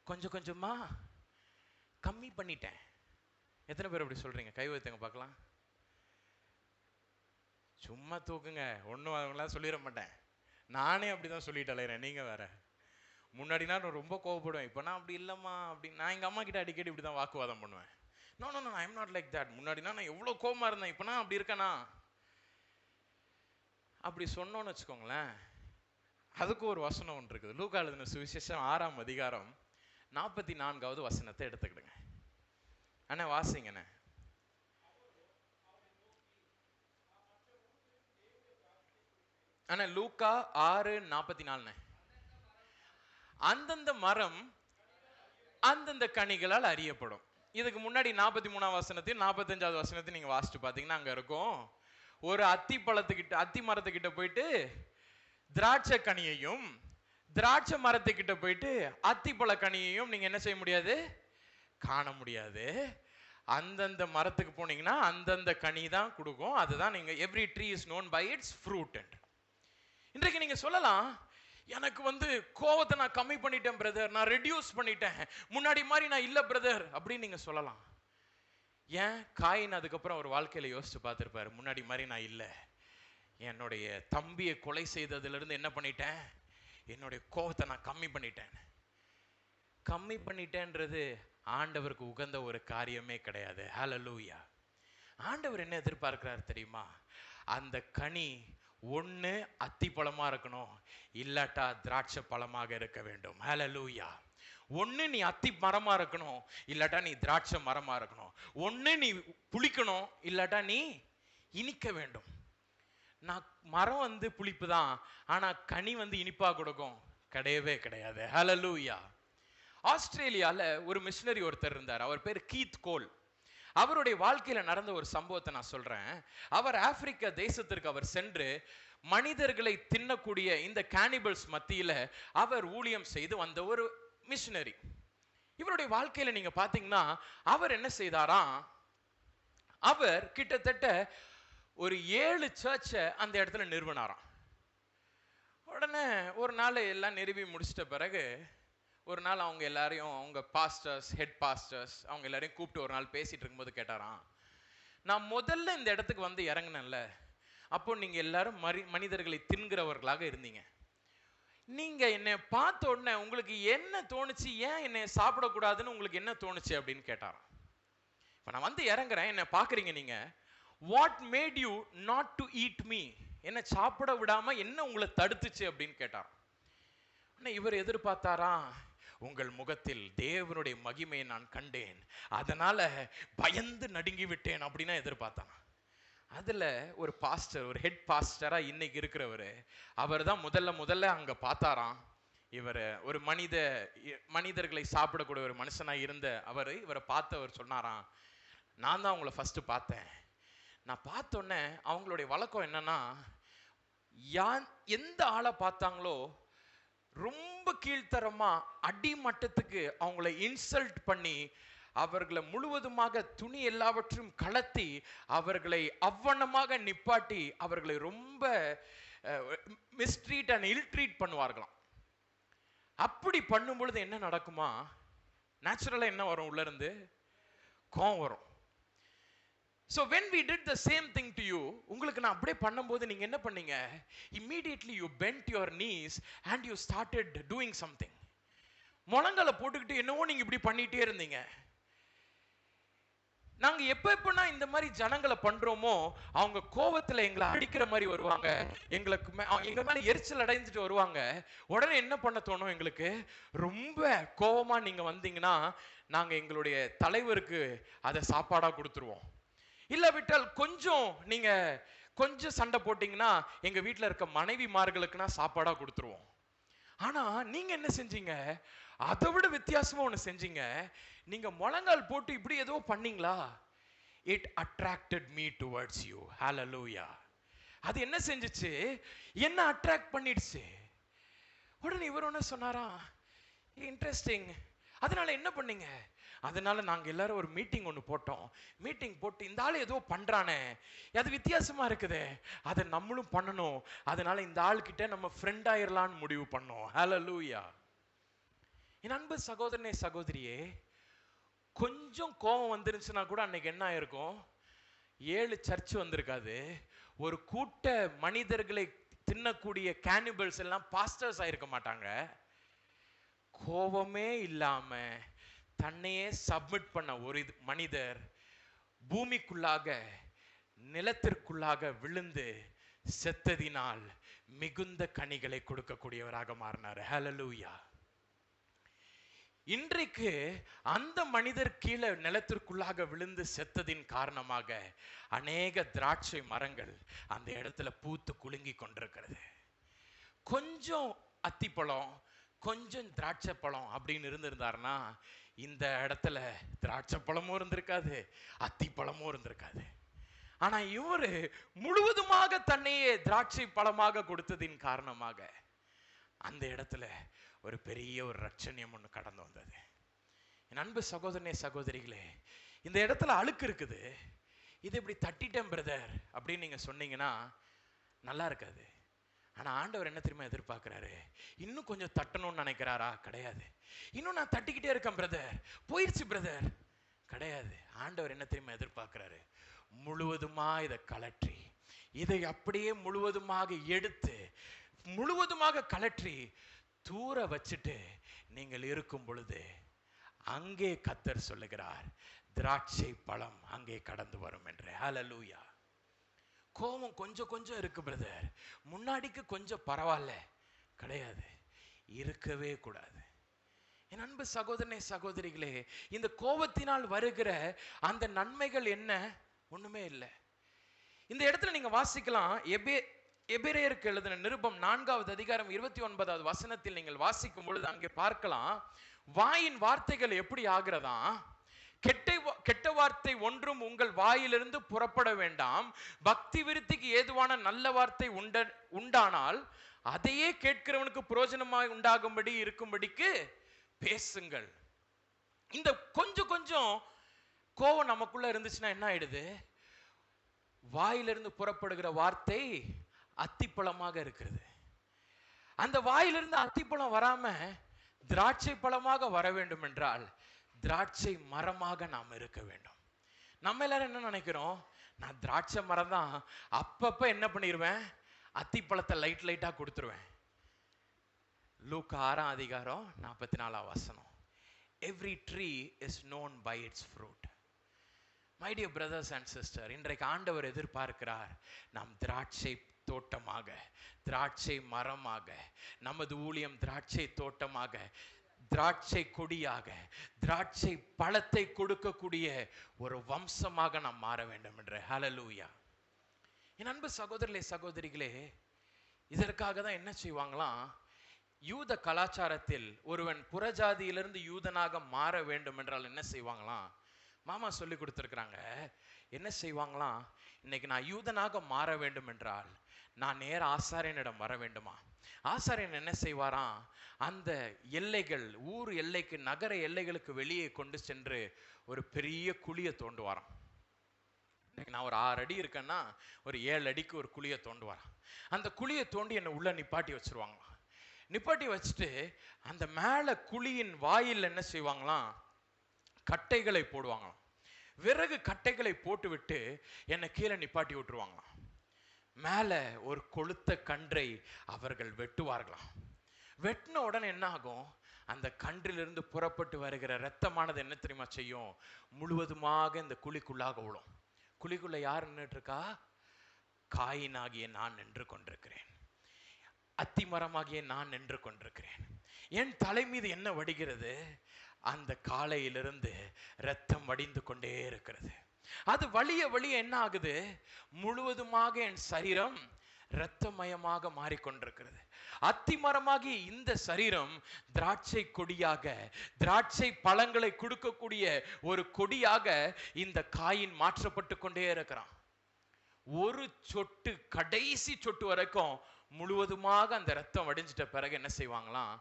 கொஞ்சம் கொஞ்சமா கம்மி பண்ணிட்டேன். எத்தனை பேர் அப்படி சொல்றீங்க? கை வைத்துங்க பார்க்கலாம். சும்மா தூக்குங்க, ஒன்றும் அவங்களாம் சொல்லிட மாட்டேன். நானே அப்படிதான் சொல்லிட்டு அலையிறேன். நீங்க வேற. முன்னாடினா நான் ரொம்ப கோவப்படுவேன். இப்போ நான் அப்படி இல்லைம்மா அப்படின்னு. நான் எங்கள் அம்மா கிட்ட அடிக்கடி இப்படி தான் வாக்குவாதம் பண்ணுவேன். No no no, I am not like that. முன்னாடினா நான் எவ்வளோ கோவமாக இருந்தேன், இப்போ நான் அப்படி இருக்கேனா? அப்படி சொன்னோன்னு வச்சுக்கோங்களேன், அதுக்கு ஒரு வசனம் ஒன்று இருக்குது. லூக்கா எழுதின சுவிசேஷம் 6ஆம் அதிகாரம் 44வது வசனத்தை எடுத்துக்கிடுங்க. அண்ணா வாசிங்கண்ணே. அண்ணா லூக்கா 6:44. அந்தந்த மரம் அந்தந்த கனிகளால் அறியப்படும். இதுக்கு முன்னாடி 43ஆம் வசனத்தையும் 45வது வசனத்தையும் நீங்க வாசிச்சு பார்த்தீங்கன்னா அங்க இருக்கும், ஒரு அத்தி மரத்துக்கிட்ட போயிட்டு திராட்சை கனியையும், திராட்சை மரத்துக்கிட்ட போயிட்டு அத்திப்பழ கனியையும் நீங்க என்ன செய்ய முடியாது? காண முடியாது. அந்தந்த மரத்துக்கு போனீங்கன்னா அந்தந்த கனி தான் கொடுக்கும். அதுதான் நீங்க every tree is known by its fruit. இன்றைக்கு நீங்க சொல்லலாம், எனக்கு கோவத்தை நான் கம்மி பண்ணிட்டேன் பிரதர், நான் ரெடியூஸ் பண்ணிட்டேன், முன்னாடி மாதிரி நான் இல்லை பிரதர் அப்படின்னு நீங்க சொல்லலாம். ஏன்? காயின் அதுக்கப்புறம் ஒரு வாழ்க்கையில யோசிச்சு பார்த்துருப்பாரு, முன்னாடி மாதிரி நான் இல்லை, என்னுடைய தம்பியை கொலை செய்ததிலிருந்து என்ன பண்ணிட்டேன்? என்னுடைய கோவத்தை நான் கம்மி பண்ணிட்டேன். கம்மி பண்ணிட்டேன்றது ஆண்டவருக்கு உகந்த ஒரு காரியமே கிடையாது. ஹல்லேலூயா. ஆண்டவர் என்ன எதிர்பார்க்கிறார் தெரியுமா? அந்த கனி ஒன்று அத்தி பழமா இருக்கணும், இல்லாட்டா திராட்சை பழமாக இருக்க வேண்டும். ஹல்லேலூயா. ஒன்று நீ அத்தி மரமா இருக்கணும், இல்லாட்டா நீ திராட்சை மரமா இருக்கணும். ஒன்று நீ புளிக்கணும், இல்லாட்டா நீ இனிக்க வேண்டும். நான் மரம் புளிப்பு தான், ஆனா கனி இனிப்பா கொடுக்கும்? கிடையவே கிடையாது. ஹல்லேலூயா. ஆஸ்திரேலியால ஒரு மிஷனரி ஒருத்தர் இருந்தார். அவர் பேர் கீத் கோல். அவருடைய வாழ்க்கையில நடந்த ஒரு சம்பவத்தை நான் சொல்றேன். அவர் ஆப்பிரிக்க தேசத்திற்கு அவர் சென்று மனிதர்களை தின்னக்கூடிய இந்த கேனிபல்ஸ் மத்தியில அவர் ஊழியம் செய்து வந்த ஒரு மிஷனரி. இவருடைய வாழ்க்கையில நீங்க பாத்தீங்கன்னா அவர் என்ன செய்தாராம், அவர் கிட்டத்தட்ட ஒரு 7 சர்ச்சை அந்த இடத்துல நிறுவனாராம். உடனே ஒரு நாள் எல்லாம் நிறுவி முடிச்சிட்ட பிறகு ஒரு நாள் அவங்க எல்லாரையும், அவங்க பாஸ்டர்ஸ், ஹெட் பாஸ்டர்ஸ், அவங்க எல்லாரையும் கூப்பிட்டு ஒரு நாள் பேசிட்டு இருக்கும்போது கேட்டாராம், நான் முதல்ல இந்த இடத்துக்கு இறங்கினேன்ல, அப்போ நீங்க எல்லாரும் மனிதர்களை தின்கிறவர்களாக இருந்தீங்க. நீங்க என்னை பார்த்த உடனே உங்களுக்கு என்ன தோணுச்சு? ஏன் என்னை சாப்பிடக்கூடாதுன்னு உங்களுக்கு என்ன தோணுச்சு அப்படின்னு கேட்டாராம். இப்போ நான் இறங்குறேன், என்னை பார்க்குறீங்க நீங்க, what made you not to eat me? என்ன சாப்பிட விடாம என்ன உங்களை தடுத்துச்சு அப்படின்னு கேட்டாராம். இவர் எதிர்பார்த்தாராம், உங்கள் முகத்தில் தேவனுடைய மகிமையை நான் கண்டேன், அதனால பயந்து நடுங்கி விட்டேன் அப்படின்னா எதிர்பார்த்தான். அதுல ஒரு பாஸ்டர், ஒரு ஹெட் பாஸ்டரா இன்னைக்கு இருக்கிறவர், அவர் தான் முதல்ல அங்க பார்த்தாராம். இவர் ஒரு மனிதர்களை சாப்பிடக்கூடிய ஒரு மனுஷனா இருந்த அவர், இவரை பார்த்தவர் சொன்னாராம், நான் தான் அவங்கள ஃபர்ஸ்ட் பார்த்தேன். நான் பார்த்தோன்னே அவங்களுடைய வழக்கம் என்னன்னா, எந்த ஆளை பார்த்தாங்களோ ரொம்ப கீழ்த்தரமா அடிமட்டத்துக்கு அவங்களை இன்சல்ட் பண்ணி, அவர்களை முழுவதுமாக துணி எல்லாவற்றையும் கலத்தி அவர்களை அவ்வண்ணமாக நிப்பாட்டி அவர்களை ரொம்ப மிஸ்ட்ரீட் அண்ட் இல்ட்ரீட் பண்ணுவார்களாம். அப்படி பண்ணும் பொழுது என்ன நடக்குமா? நேச்சுரலா என்ன வரும்? உள்ள இருந்து கோவம் வரும். So when we did the same thing to you, உங்களுக்கு நான் அப்படியே பண்ணும்போது நீங்க என்ன பண்ணீங்க? Immediately you bent your knees and you started doing something. முழங்கால போட்டுக்கிட்டு என்னவோ நீங்க இப்படி பண்ணிட்டே இருந்தீங்க. நாங்க எப்பனா இந்த மாதிரி ஜனங்களை பண்றோமோ, அவங்க கோவத்துல எங்களை அடிக்கிற மாதிரி வருவாங்க, எங்க மேல எரிச்சல் அடைஞ்சிட்டு வருவாங்க. உடனே என்ன பண்ண தோணும் எங்களுக்கு? ரொம்ப கோவமா நீங்க வந்தீங்கன்னா நாங்க எங்களுடைய தலைவருக்கு அதை சாப்பாடா கொடுத்துருவோம். இல்ல விட்டால் கொஞ்சம் சண்டை போட்டீங்கன்னா எங்க வீட்டுல இருக்க மனைவிமார்களுக்குனா சாப்பாடா கொடுத்துருவோம். ஆனா நீங்க என்ன செஞ்சீங்க? அதை விட வித்தியாசமா ஒண்ணு செஞ்சீங்க. நீங்க முழங்கால் போட்டு இப்படி ஏதோ பண்ணீங்களா? It attracted me towards you. Hallelujah. அது என்ன செஞ்சுச்சு? என்ன அட்ராக்ட் பண்ணிடுச்சு. உடனே இவர் ஒண்ணு சொன்னாரா, இன்ட்ரெஸ்டிங். அதனால என்ன பண்ணீங்க? அதனால நாங்க எல்லாரும் ஒரு மீட்டிங் ஒன்று போட்டோம். மீட்டிங் போட்டு இந்த ஆள் ஏதோ பண்றானே, அது வித்தியாசமா இருக்குது, அதை நம்மளும் பண்ணணும், அதனால இந்த ஆள் கிட்ட நம்ம ஃப்ரெண்ட் ஆயிரலான்னு முடிவு பண்ணோம். ஹல்லேலூயா. என் அன்பு சகோதரனே, சகோதரியே, கொஞ்சம் கோபம் வந்துருச்சுன்னா கூட அன்னைக்கு என்ன ஆயிருக்கும்? 7 சர்ச் வந்திருக்காது. ஒரு கூட்ட மனிதர்களை தின்னக்கூடிய கேனிபல்ஸ் எல்லாம் பாஸ்டர்ஸ் ஆயிருக்க மாட்டாங்க. கோபமே இல்லாம தன்னையே சப்மிட் பண்ண ஒரு மனிதர் பூமிக்குள்ளாக நிலத்திற்குள்ளாக விழுந்து செத்ததினால் மிகுந்த கனிகளை கொடுக்கக்கூடியவராக மாறினார். ஹல்லேலூயா. இன்றைக்கு அந்த மனிதர் கீழே நிலத்திற்குள்ளாக விழுந்து செத்ததின் காரணமாக அநேக திராட்சை மரங்கள் அந்த இடத்துல பூத்து குலுங்கி கொண்டிருக்கிறது. கொஞ்சம் அத்திப்பழம், கொஞ்சம் திராட்சை பழம் அப்படின்னு இருந்திருந்தாருன்னா இந்த இடத்துல திராட்சை பழமும் இருந்திருக்காது, அத்திப்பழமும் இருந்திருக்காது. ஆனா இவரு முழுவதுமாக தன்னையே திராட்சை பழமாக கொடுத்ததின் காரணமாக அந்த இடத்துல ஒரு பெரிய ஒரு ரட்சணியம் ஒன்று கடந்து வந்தது. என் அன்பு சகோதரனே சகோதரிகளே, இந்த இடத்துல அழுக்கு இருக்குது, இது இப்படி தட்டிட்டேன் பிரதர் அப்படின்னு நீங்க சொன்னீங்கன்னா நல்லா இருக்காது. ஆனா ஆண்டவர் என்ன தெரியுமா எதிர்பார்க்கிறாரு? இன்னும் கொஞ்சம் தட்டணும்னு நினைக்கிறாரா? கிடையாது. இன்னும் நான் தட்டிக்கிட்டே இருக்கேன் பிரதர், போயிடுச்சு பிரதர், கிடையாது. ஆண்டவர் என்ன தெரியுமா எதிர்பார்க்கிறாரு? முழுவதுமா இதை கலற்றி, இதை அப்படியே முழுவதுமாக எடுத்து முழுவதுமாக கலற்றி தூர வச்சுட்டு நீங்கள் இருக்கும் பொழுது அங்கே கர்த்தர் சொல்லுகிறார், திராட்சை பழம் அங்கே கடந்து வரும் என்று. ஹல்லேலூயா. கோபம் கொஞ்சம் கொஞ்சம் இருக்கு பிரதர், முன்னாடிக்கு கொஞ்சம் பரவாயில்ல, கிடையாது, இருக்கவே கூடாது. என் அன்பு சகோதரனே சகோதரிகளே, இந்த கோபத்தினால் வருகிற அந்த நன்மைகள் என்ன? ஒண்ணுமே இல்லை. இந்த இடத்துல நீங்க வாசிக்கலாம், எபிரேயருக்கு எழுதின நிருபம் 4வது அதிகாரம் 29வது வசனத்தில் நீங்கள் வாசிக்கும் பொழுது அங்கே பார்க்கலாம், வாயின் வார்த்தைகள் எப்படி ஆகிறதா? கெட்ட வார்த்தை ஒன்றும் உங்கள் வாயிலிருந்து புறப்பட வேண்டாம், பக்தி விருத்திக்கு ஏதுவான நல்ல வார்த்தை உண்டானால் அதையே கேட்கிறவனுக்கு பிரயோஜனமாய் உண்டாகும்படி இருக்கும்படிக்கு பேசுங்கள். இந்த கொஞ்சம் கொஞ்சம் கோவம் நமக்குள்ள இருந்துச்சுன்னா என்ன ஆயிடுது? வாயிலிருந்து புறப்படுகிற வார்த்தை அத்திப்பழமாக இருக்கிறது. அந்த வாயிலிருந்து அத்திப்பழம் வராம திராட்சை பழமாக வர வேண்டும் என்றால் திராட்சை மரமாக நாம் இருக்க வேண்டும். நம்ம எல்லாரும் என்ன நினைக்கிறோம்? நான் திராட்சை மரம் தான், அப்பப்ப என்ன பண்ணிடுவேன்? அத்திப்பழத்தை லைட்டா கொடுத்துருவேன். லூக்கா 6ஆம் அதிகாரம் 44ஆம் வசனம். Every tree is known by its fruit. My dear brothers and sisters, இன்றைக்கு ஆண்டவர் எதிர்பார்க்கிறார், நாம் திராட்சை தோட்டமாக, திராட்சை மரமாக, நமது ஊழியம் திராட்சை தோட்டமாக, திராட்சை கொடியாக, திராட்சை பழத்தை கொடுக்கக்கூடிய ஒரு வம்சமாக நாம் மாற வேண்டும் என்று. ஹல்லேலூயா. என் அன்பு சகோதரர்களே சகோதரிகளே, இதற்காக தான் என்ன செய்வாங்களாம்? யூத கலாச்சாரத்தில் ஒருவன் புறஜாதியிலிருந்து யூதனாக மாற வேண்டும் என்றால் என்ன செய்வாங்களாம்? மாமா சொல்லி கொடுத்துருக்குறாங்க. என்ன செய்வாங்களாம்? இன்னைக்கு நான் யூதனாக மாற வேண்டும் என்றால் நான் நேர ஆசாரியனிடம் வர வேண்டுமா? ஆசாரியன் என்ன செய்வாராம்? அந்த எல்லைகள், ஊர் எல்லைக்கு, நகர எல்லைகளுக்கு வெளியே கொண்டு சென்று ஒரு பெரிய குழியை தோண்டுவாராம். நான் ஒரு 6 அடி இருக்கேன்னா ஒரு 7 அடிக்கு ஒரு குழியை தோண்டுவாராம். அந்த குழியை தோண்டி என்னை உள்ள நிப்பாட்டி வச்சிருவாங்களாம். நிப்பாட்டி வச்சுட்டு அந்த மேலே குழியின் வாயில் என்ன செய்வாங்களாம்? கட்டைகளை போடுவாங்களாம். விறகு கட்டைகளை போட்டு விட்டு என்னை கீழே நிப்பாட்டி விட்டுருவாங்களாம். மேலே ஒரு கொளுத்த கன்றை அவர்கள் வெட்டுவார்களாம். வெட்டின உடனே என்ன ஆகும்? அந்த கன்றிலிருந்து புறப்பட்டு வருகிற இரத்தமானது என்ன தெரியுமா செய்யும்? முழுவதுமாக இந்த குழிக்குள்ளாக விழும். குழிக்குள்ள யார் நின்றுட்டு இருக்கா? காயினாகிய நான் நின்று கொண்டிருக்கிறேன், அத்திமரமாகிய நான் நின்று கொண்டிருக்கிறேன். என் தலை மீது என்ன வடிகிறது? அந்த காலையிலிருந்து இரத்தம் வடிந்து கொண்டே இருக்கிறது. அது வலிய வலிய என்ன ஆகுது? முழுவதுமாக என் சரீரம் இரத்தமயமாக மாறிக்கொண்டிருக்கிறது. அத்திமரமாகி இந்த சரீரம் திராட்சை கொடியாக, திராட்சை பழங்களை கொடுக்கக்கூடிய ஒரு கொடியாக இந்த காயின் மாற்றப்பட்டு கொண்டே இருக்கிறான். ஒரு சொட்டு, கடைசி சொட்டு வரைக்கும் முழுவதுமாக அந்த ரத்தம் வடிஞ்சிட்ட பிறகு என்ன செய்வாங்களாம்?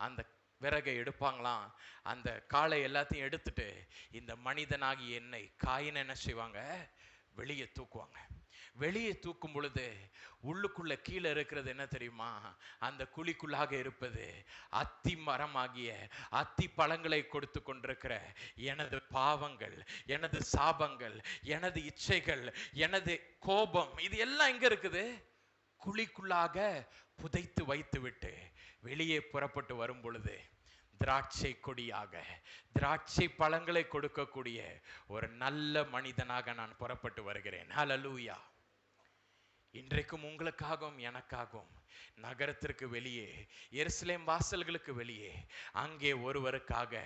அந்த விறகை எடுப்பாங்களாம். அந்த காளை எல்லாத்தையும் எடுத்துட்டு இந்த மனிதனாகி என்னை, காயினை என்ன செய்வாங்க? வெளியே தூக்குவாங்க. வெளியே தூக்கும் பொழுது உள்ளுக்குள்ள கீழே இருக்கிறது என்ன தெரியுமா? அந்த குழிக்குள்ளாக இருப்பது அத்தி மரமாகிய அத்தி பழங்களை கொடுத்து கொண்டிருக்கிற எனது பாவங்கள், எனது சாபங்கள், எனது இச்சைகள், எனது கோபம், இது எல்லாம் எங்க இருக்குது? குழிக்குள்ளாக புதைத்து வைத்து விட்டு வெளியே புறப்பட்டு வரும் பொழுது திராட்சை கொடியாக திராட்சை பழங்களை கொடுக்கக்கூடிய ஒரு நல்ல மனிதனாக நான் புறப்பட்டு வருகிறேன். ஹல்லேலூயா. இன்றைக்கும் உங்களுக்காகவும் எனக்காகவும் நகரத்திற்கு வெளியே, எருசலேம் வாசல்களுக்கு வெளியே அங்கே ஒருவருக்காக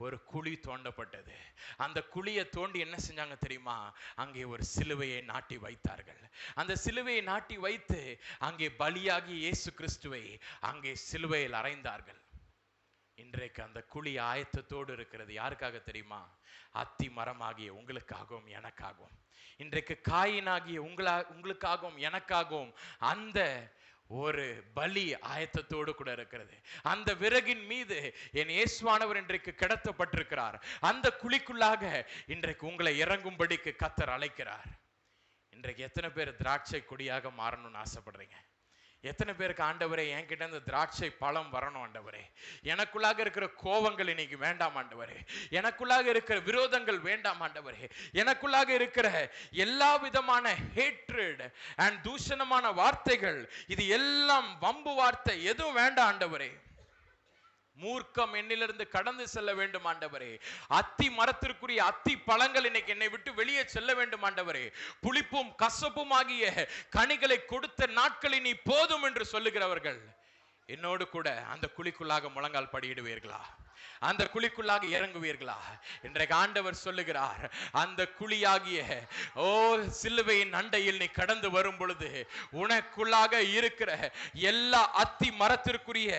ஒரு குழி தோண்டப்பட்டது. அந்த குழியை தோண்டி என்ன செஞ்சாங்க தெரியுமா? அங்கே ஒரு சிலுவையை நாட்டி வைத்தார்கள். அந்த சிலுவையை நாட்டி வைத்து அங்கே பலியாகி இயேசு கிறிஸ்துவை அங்கே சிலுவையில் அறைந்தார்கள். இன்றைக்கு அந்த குழி ஆயத்தத்தோடு இருக்கிறது. யாருக்காக தெரியுமா? அத்தி மரமாகிய உங்களுக்காகவும் எனக்காகவும். இன்றைக்கு காயினாகிய உங்களுக்காகவும் எனக்காகவும் அந்த ஒரு பலி ஆயத்தத்தோடு கூட இருக்கிறது. அந்த விறகின் மீது என் இயேசுவானவர் இன்றைக்கு கிடத்தப்பட்டிருக்கிறார். அந்த குழிக்குள்ளாக இன்றைக்கு உங்களை இறங்கும்படிக்கு கர்த்தர் அழைக்கிறார். இன்றைக்கு எத்தனை பேர் திராட்சை கொடியாக மாறணும்னு ஆசைப்படுறீங்க? எத்தனை பேருக்கு ஆண்டவரே என்கிட்ட இந்த திராட்சை பழம் வரணும் ஆண்டவரே, எனக்குள்ளாக இருக்கிற கோபங்கள் இன்னைக்கு வேண்டாம் ஆண்டவரே, எனக்குள்ளாக இருக்கிற விரோதங்கள் வேண்டாம் ஆண்டவரே, எனக்குள்ளாக இருக்கிற எல்லா விதமான ஹேட்ரட் அண்ட் தூஷணமான வார்த்தைகள், இது எல்லாம் வம்பு வார்த்தை எதுவும் வேண்டாம் ஆண்டவரே. மூர்க்கம் என்னிலிருந்து கடந்து செல்ல வேண்டும் ஆண்டவரே. அத்தி மரத்திற்குரிய அத்தி பழங்கள் இன்னைக்கு என்னை விட்டு வெளியே செல்ல வேண்டும் ஆண்டவரே. புளிப்பும் கசப்பும் ஆகிய கனிகளை கொடுத்த நாட்களில் நீ போதும் என்று சொல்லுகிறவர்கள் என்னோடு கூட அந்த குழிக்குள்ளாக முழங்கால் படியிடுவீர்களா? அந்த குழிக்குள்ளாக இறங்குவீர்களா? இன்றைக்கு ஆண்டவர் சொல்லுகிறார், அந்த குழியாகிய சிலுவையின் அண்டையில் நீ கடந்து வரும் பொழுது உனக்குள்ளாக இருக்கிற எல்லா அத்தி மரத்திற்குரிய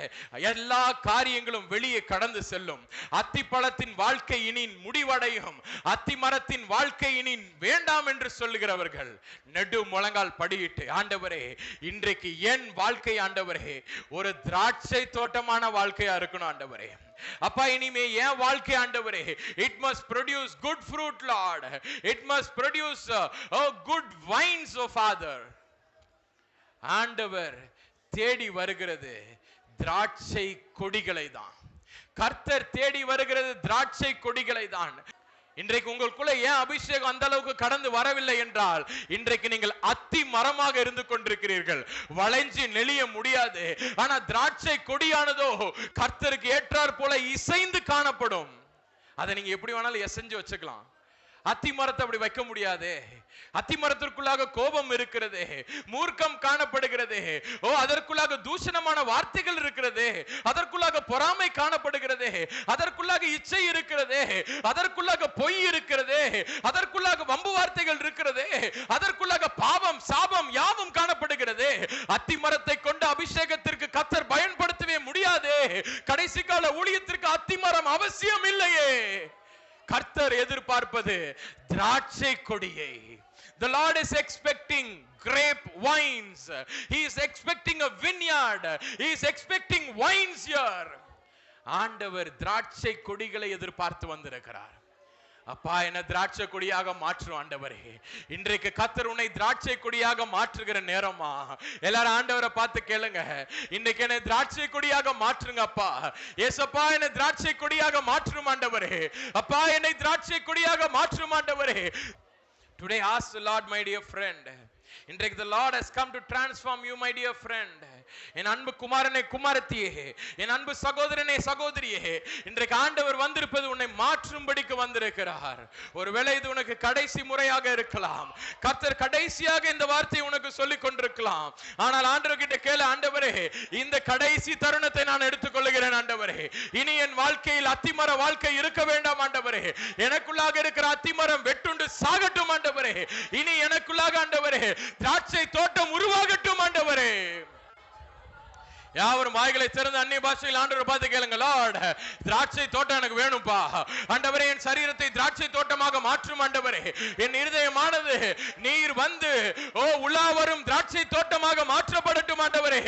எல்லா காரியங்களும் வெளியே கடந்து செல்லும். அத்தி பழத்தின் வாழ்க்கை இனி முடிவடையும். அத்தி மரத்தின் வாழ்க்கை இனி வேண்டாம் என்று சொல்லுகிறவர்கள் நெடு முழங்கால் படியிட்டு, ஆண்டவரே இன்றைக்கு என் வாழ்க்கை ஆண்டவரே ஒரு திராட்சை தோட்டமான வாழ்க்கையா இருக்கணும் ஆண்டவரே. அப்பா இனிமே என் வாழ்க்கை ஆண்டவரே, it must produce good fruit Lord, it must produce good vines of Father. ஆண்டவர் தேடி வருகிறது திராட்சை கொடிகளை தான். கர்த்தர் தேடி வருகிறது திராட்சை கொடிகளை தான். இன்றைக்கு உங்களுக்குள்ள ஏன் அபிஷேகம் அந்த அளவுக்கு கடந்து வரவில்லை என்றால், இன்றைக்கு நீங்கள் அத்தி மரமாக இருந்து கொண்டிருக்கிறீர்கள். வளைஞ்சு நெளிய முடியாது. ஆனா திராட்சை கொடியானதோ கர்த்தருக்கு ஏற்றார் போல இசைந்து காணப்படும். அதை நீங்க எப்படி வேணாலும் எசைஞ்சு வச்சுக்கலாம். அத்தி மரத்தை அப்படி வைக்க முடியாது. அத்தி மரத்திற்குள்ளாக கோபம் இருக்கிறது, மூர்க்கம் காணப்படுகிறது, அதற்குள்ளாக தூஷணமான வார்த்தைகள் இருக்கிறது, அதற்குள்ளாக பொறாமை காணப்படுகிறது, அதற்குள்ளாக இச்சை இருக்கிறது, அதற்குள்ளாக பொய் இருக்கிறது, அதற்குள்ளாக வம்பு வார்த்தைகள் இருக்கிறது, அதற்குள்ளாக பாவம் சாபம் யாவும் காணப்படுகிறது. அத்தி மரத்தை கொண்டு அபிஷேகத்திற்கு கர்த்தர் பயன்படுத்தவே முடியாது. கடைசி கால ஊழியத்திற்கு அத்தி மரம் அவசியம் இல்லையே. கர்த்தர் எதிர்பார்ப்பது திராட்சை கொடியை. The Lord is expecting grape wines. He is expecting a vineyard. He is expecting wines here. ஆண்டவர் திராட்சை கொடிகளை எதிர்பார்த்து வந்திருக்கிறார். அப்பா என்ன திராட்சை கொடியாக மாற்று ஆண்டவரே. இன்றைக்கு கர்த்தர் உன்னை திராட்சை கொடியாக மாற்றுகிற நேரமா? எல்லாரும் ஆண்டவரை பார்த்து கேளுங்க, இன்னைக்கு என்னை திராட்சை கொடியாக மாற்றுங்க அப்பா. ஏசப்பா என்னை திராட்சை கொடியாக மாற்றும் ஆண்டவரே. அப்பா என்னை திராட்சை கொடியாக மாற்றும் ஆண்டவரே. Today ask the Lord, my dear friend. இன்றைக்கு the Lord has come to transform you, my dear friend. என் அன்பு குமாரனே குமாரத்தியே, என் அன்பு சகோதரனே சகோதரியே, இன்றைக்கு ஆண்டவர் வந்திருப்பது உன்னை மாற்றும்படிக்கு வந்திருக்கிறார். ஒருவேளை இது உனக்கு கடைசி முறையாக இருக்கலாம். கர்த்தர் கடைசியாக இந்த வார்த்தையை உனக்கு சொல்லிக் கொண்டிருக்கலாம். ஆனால் ஆண்டவர் கிட்ட கேளு, ஆண்டவரே இந்த கடைசி தருணத்தை நான் எடுத்துக்கொள்கிறேன் ஆண்டவரே. இனி என் வாழ்க்கையில் அத்திமர வாழ்க்கை இருக்க வேண்டாம் ஆண்டவரே. எனக்குள்ளாக இருக்கிற அத்திமரம் வெட்டுண்டு சாகட்டும் ஆண்டவரே. இனி எனக்குள்ளாக ஆண்டவரே திராட்சை தோட்டம் உருவாகட்டும் ஆண்டவரே. யாவரும் வாய்களை திறந்து அந்நிய பாஷையில் ஆண்டவரை பார்த்து கேளுங்க, லார்ட் திராட்சை தோட்டம் எனக்கு வேணும்பா ஆண்டவரே. என் சரீரத்தை திராட்சை தோட்டமாக மாற்றும் ஆண்டவரே. என் இருதயமானது நீர் வந்து உலா வரும் திராட்சை தோட்டமாக மாற்றப்படட்டும் ஆண்டவரே.